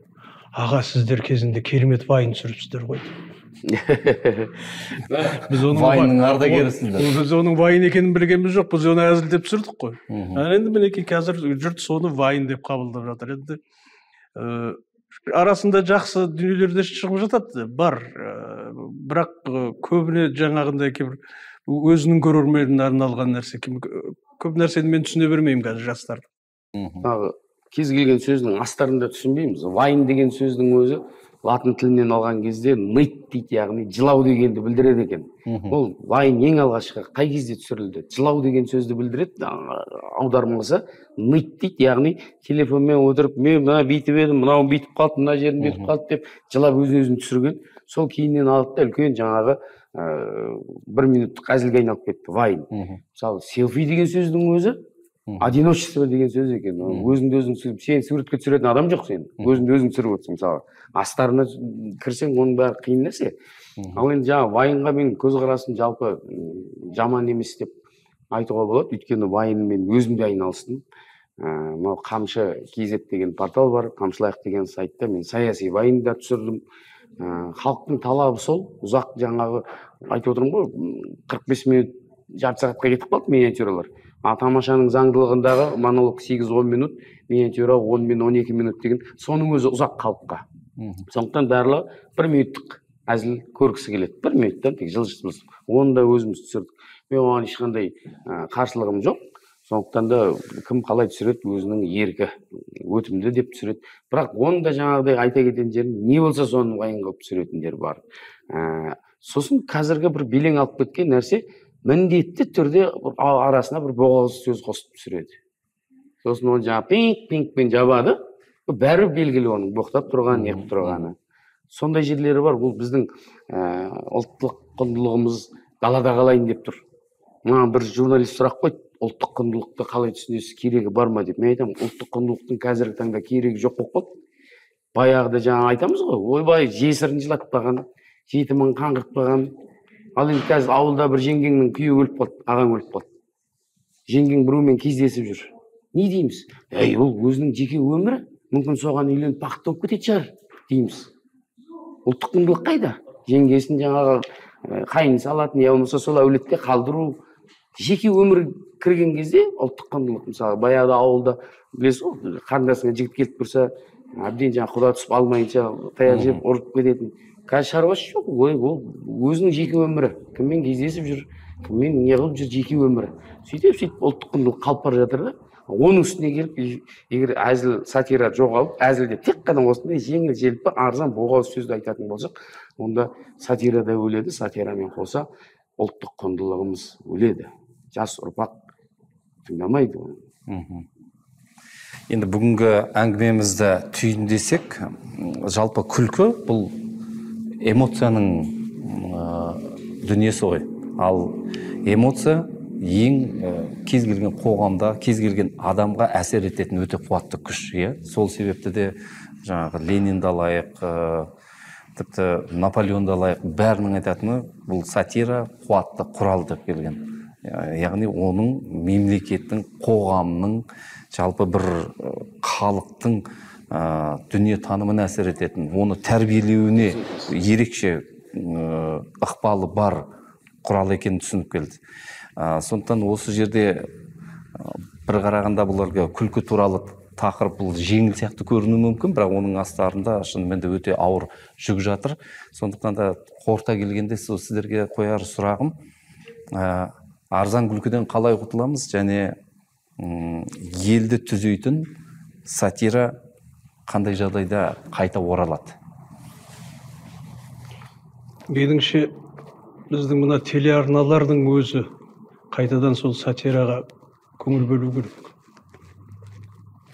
Аға, сіздер кезінде керемет вайн түсіріпсіздер ғой. Вайнның ардагерісіңдер. Біз оның вайн екенін білгеніміз жоқ, біз оны әзілдеп түсірдік қой. Енді мінекей қазір жұрт соны вайн деп қабылдап жатыр. Енді арасында жақсы дүниелер де шығып жатады, бар. Бірақ көбіне жаңағындай өзінің көрерменіне арналған нәрсе. Көп нәрсені мен түсіне бермеймін қазір жастар. Кез келген сөздің астарында түсінбейміз. Вайн деген сөздің өзі латын тілінен алған кезде ныть дейді, яғни жылау дегенді білдіреді екен. Ол вайн ең алғашқы қай кезде түсірілді? Жылау деген сөзді білдіреді, аудармасы ныть дейді, яғни телефонмен отырып, мен мына бүйтіп едім, мынау бүйтіп қалды, мына жерім бүйтіп қалды деп жылап өзін түсірген. Сол кейіннен алды да үлкен жаңағы 1 минуттық әзілге айналып кетті, вайн. Мысалы, селфи деген сөздің өзі одиночество деген сөз екен. Өзіңді өзің түсіріп, сен суретке түсіретін адам жоқ сен. Өзіңді өзің түсіріп отырсың, мысалы. Астарына кірсең, оның бәрі қиын нәрсе. Ал енді жаңа вайнға мен көзқарасым жалпы жаман емес деп айтуға болады. Өйткені вайнмен өзім де айналыстым. Мынау Қамшы KZ деген портал бар, Қамшылайық деген сайтта мен саяси вайнда түсірдім. Халықтың талабы сол, ұзақ жаңағы айтып отырмын ғой, 45 минут, жарты сағатқа кетіп қалды миниатюралар. Тамашаның заңдылығындағы монолог 8-10 минут, миниатюра 10 мен 12 минут деген, соның өзі ұзақ халыққа. Сондықтан барлығы 1 минуттық әзіл көргісі келеді. 1 минуттан тек жылжытып, оны да өзіміз түсірдік. Мен оған ешқандай қарсылығым жоқ. Сондықтан да кім қалай түсіреді, өзінің еркі, өтімді деп түсіреді. Бірақ оны да жаңағыдай айта кететін жерім, не болса соны вайн қылып түсіретіндер бар. Сосын қазіргі бір белең алып кеткен нәрсе, міндетті түрде арасына бір боғауыз сөз қосып түсіреді. Сосын оны жаңа пинг-пингпен жабады, бәрі белгілі оның боқтап тұрғаны, неғып тұрғаны. Сондай жерлері бар, бұл біздің ұлттық құндылығымыз далада қалайын деп тұр. Маған бір журналист сұрақ қойды, ұлттық құндылықты қалай түсінесіз, керегі бар ма деп. Мен айтамын, ұлттық құндылықтың қазіргі таңда керегі жоқ болып қалды. Баяғыда жаңа айтамыз ғой, ойбай жесірін жылатпаған, жетімін қаңғыртпаған. Ал енді қазір ауылда бір жеңгеңнің күйеуі өліп қалды, ағаң өліп қалды. Жеңгең біреумен кездесіп жүр. Не дейміз? Ол өзінің жеке өмірі, мүмкін соған үйленіп бақытты болып кететін шығар, дейміз. Ұлттық құндылық қайда? Жеңгесін жаңағы қайын салатын, я болмаса сол әулетке қалдыру. Жеке өмір кірген кезде ұлттық құндылық, мысалы, баяғыда ауылда білесіз ғой, қарындасыңа жігіт келіп тұрса, әбден жаңа құда түсіп алмайынша таяқ жеп ұрып кететін. Қазір шаруасы жоқ, ол өзінің жеке өмірі. Кіммен кездесіп жүр, кіммен не қылып жүр, жеке өмірі. Сөйтіп ұлттық құндылық қалып бара жатыр да. оның үстіне келіп егер әзіл сатира жоғалып әзілде тек қана осындай жеңіл желпі арзан боғауыз сөзді айтатын болсақ, онда сатира да өледі, сатирамен қоса ұлттық құндылығымыз өледі. Жас ұрпақ тыңдамайды оны. Енді бүгінгі әңгімемізді түйіндесек, жалпы күлкі бұл эмоцияның дүниесі ғой. Ал эмоция ең кез келген қоғамда, кез келген адамға әсер ететін өте қуатты күш. Сол себепті де жаңағы Ленинді алайық, тіпті Наполеонды алайық, бәрінің айтатыны бұл сатира қуатты құрал деп келген. Яғни оның мемлекеттің, қоғамның, жалпы бір халықтың дүние танымын әсер ететін, оны тәрбиелеуіне ерекше ықпалы бар құрал екенін түсініп келді. Сондықтан осы жерде бір қарағанда бұларға күлкі туралы тақырып бұл жеңіл сияқты көрінуі мүмкін, бірақ оның астарында шынымен де өте ауыр жүк жатыр. Сондықтан да қорыта келгенде сіздерге қояр сұрағым, арзан күлкіден қалай құтыламыз және елді түзейтін сатира қандай жағдайда қайта оралады? Меніңше біздің мына телеарналардың өзі қайтадан сол сатираға көңіл бөлу керек.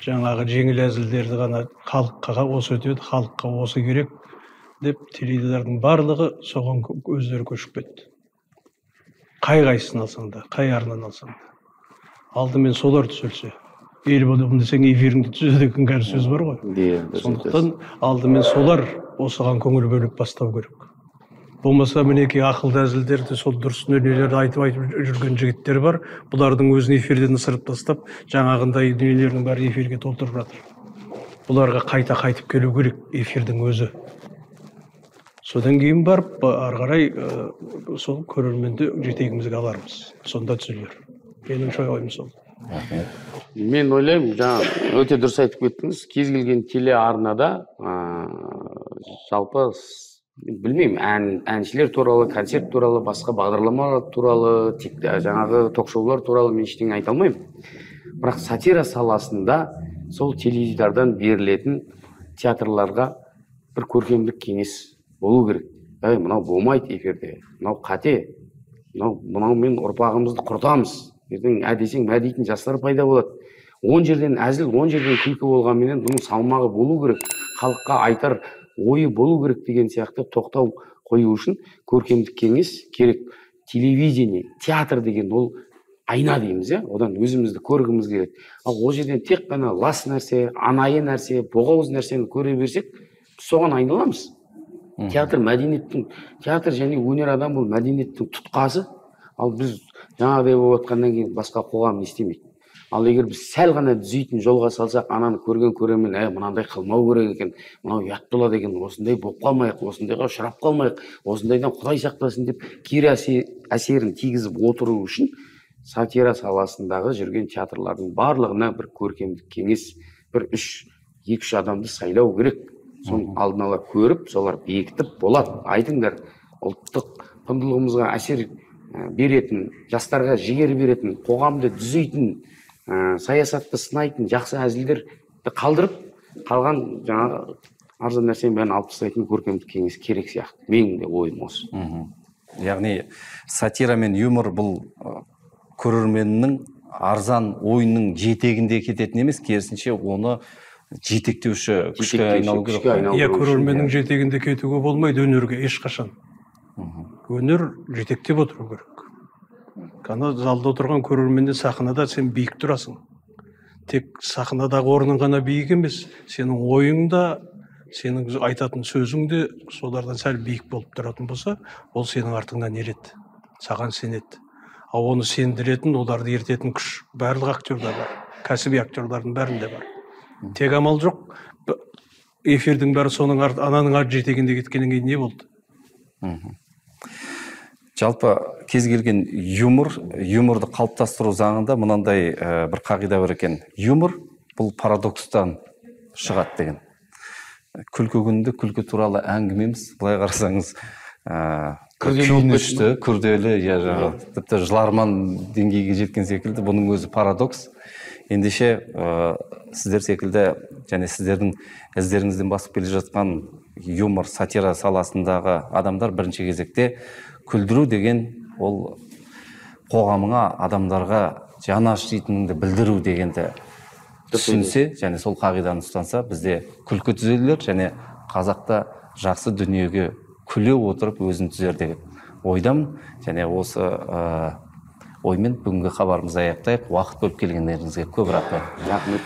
Жаңағы жеңіл әзілдерді ғана халыққа осы өтеді, халыққа осы керек деп теледидардың барлығы соған өздері көшіп кетті. Қай-қайсысын алсаң да, қай арнаны алсаң да. Алдымен солар түзелсе, ел боламын десең эфиріңді түзе деген кәрі сөз бар ғой. Сондықтан алдымен солар осыған көңіл бөліп бастау керек. Болмаса мінеки ақылды әзілдерді, сол дұрыс дүниелерді айтып жүрген жігіттер бар. Бұлардың өзін эфирден ысырып тастап, жаңағындай дүниелердің бәрі эфирге толтырып жатыр. Бұларға қайта қайтып келу керек эфирдің өзі. Содан кейін барып, ары қарай сол көрерменді жетегімізге алармыз. Сонда түзелер. Менің ойым сол. Мен ойлаймын, жаңа өте дұрыс айтып кеттіңіз. Кез келген телеарнада жалпы білмеймін, әншілер туралы, концерт туралы, басқа бағдарламалар туралы, жаңағы ток-шоулар туралы мен ештеңе айта алмаймын. Бірақ сатира саласында сол теледидардан берілетін театрларға бір көркемдік кеңес болу керек. Мынау болмайды эфирде, мынау қате, мынау мен ұрпағымызды құртамыз. Ертең әдесең мәдейтін жастар пайда болады. 10 жерден әзіл, 10 жерден күлкі болғанменен бұның салмағы болу керек. Халыққа айтар ойы болу керек деген сияқты тоқтау қою үшін көркемдік кеңес керек. Телевидение, театр деген ол айна дейміз, одан өзімізді көргіміз келеді. Ал ол жерден тек қана лас нәрсе, анайы нәрсе, боғауыз нәрсені көре берсек, соған айналамыз. Театр мәдениеттің, театр және өнер адам бұл мәдениеттің тұтқасы. Ал біз жаңағыдай болып жатқаннан кейін басқа қоғам не істемейді. Ал егер біз сәл ғана түзейтін жолға салсақ, ананы көрген көрермен, мынандай қылмау керек екен, мынау ұят болады екен, осындай болып қалмайық, осындайға ұшырап қалмайық, осындайдан Құдай сақтасын деп кері әсерін тигізіп отыру үшін сатира саласындағы жүрген театрлардың барлығына бір көркемдік кеңес, бір 2-3 адамды сайлау керек. Соны алдын ала көріп, солар бекітіп болады. Айтыңдар, ұлттық құндылығымызға әсер беретін, жастарға жігер беретін, қоғамды түзейтін, саясатты сынайтын жақсы әзілдерді қалдырып, қалған жаңағы арзан нәрсені бәрін алып тастайтын көркемдік кеңес керек сияқты. Менің де ойым осы. Яғни сатира мен юмор бұл көрерменнің арзан ойынның жетегінде кететін емес, керісінше оны жетектеуші күшке айналу керек. Көрерменнің жетегінде кетуге болмайды өнерге ешқашан. Өнер жетектеп отыру керек. Қана залда отырған көрерменде сахнада сен биік тұрасың. Тек сахнадағы орның ғана биік емес, сенің ойың да, сенің айтатын сөзің де солардан сәл биік болып тұратын болса, ол сенің артыңнан ереді, саған сенеді. Ал оны сендіретін, оларды ертетін күш барлық актерда бар, кәсіби актерлардың бәрінде бар. Тек амал жоқ, эфирдің бәрі соның ананың арт жетегінде кеткеннен кейін не болды? Жалпы кез келген юморды қалыптастыру заңында мынандай бір қағида бар екен. Юмор бұл парадокстан шығады деген. Күлкі күнінде күлкі туралы әңгімеміз, былай қарасаңыз, күрделі, тіпті жыларман деңгейге жеткен секілді, бұның өзі парадокс. ендеше сіздер секілді және сіздердің іздеріңізден басып келе жатқан юмор, сатира саласындағы адамдар бірінші кезекте күлдіру деген ол қоғамыңа, адамдарға жаны ашитыныңды білдіру дегенді түсінсе және сол қағиданы ұстанса, бізде күлкі түзелер және қазақта жақсы дүниеге күле отырып өзін түзер деген ойдамын. Және осы оймен бүгінгі хабарымызды аяқтайық. Уақыт бөліп келгендеріңізге көп рахмет.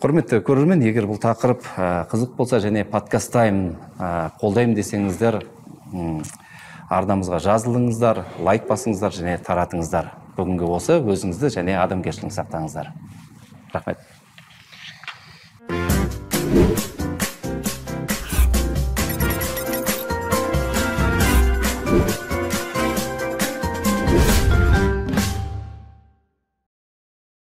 Құрметті көрермен, егер бұл тақырып қызық болса және подкаст тайм қолдаймын десеңіздер, арнамызға жазылыңыздар, лайк басыңыздар және таратыңыздар. Бүгінгі осы, өзіңізді және адамгершілік сақтаңыздар. Рахмет.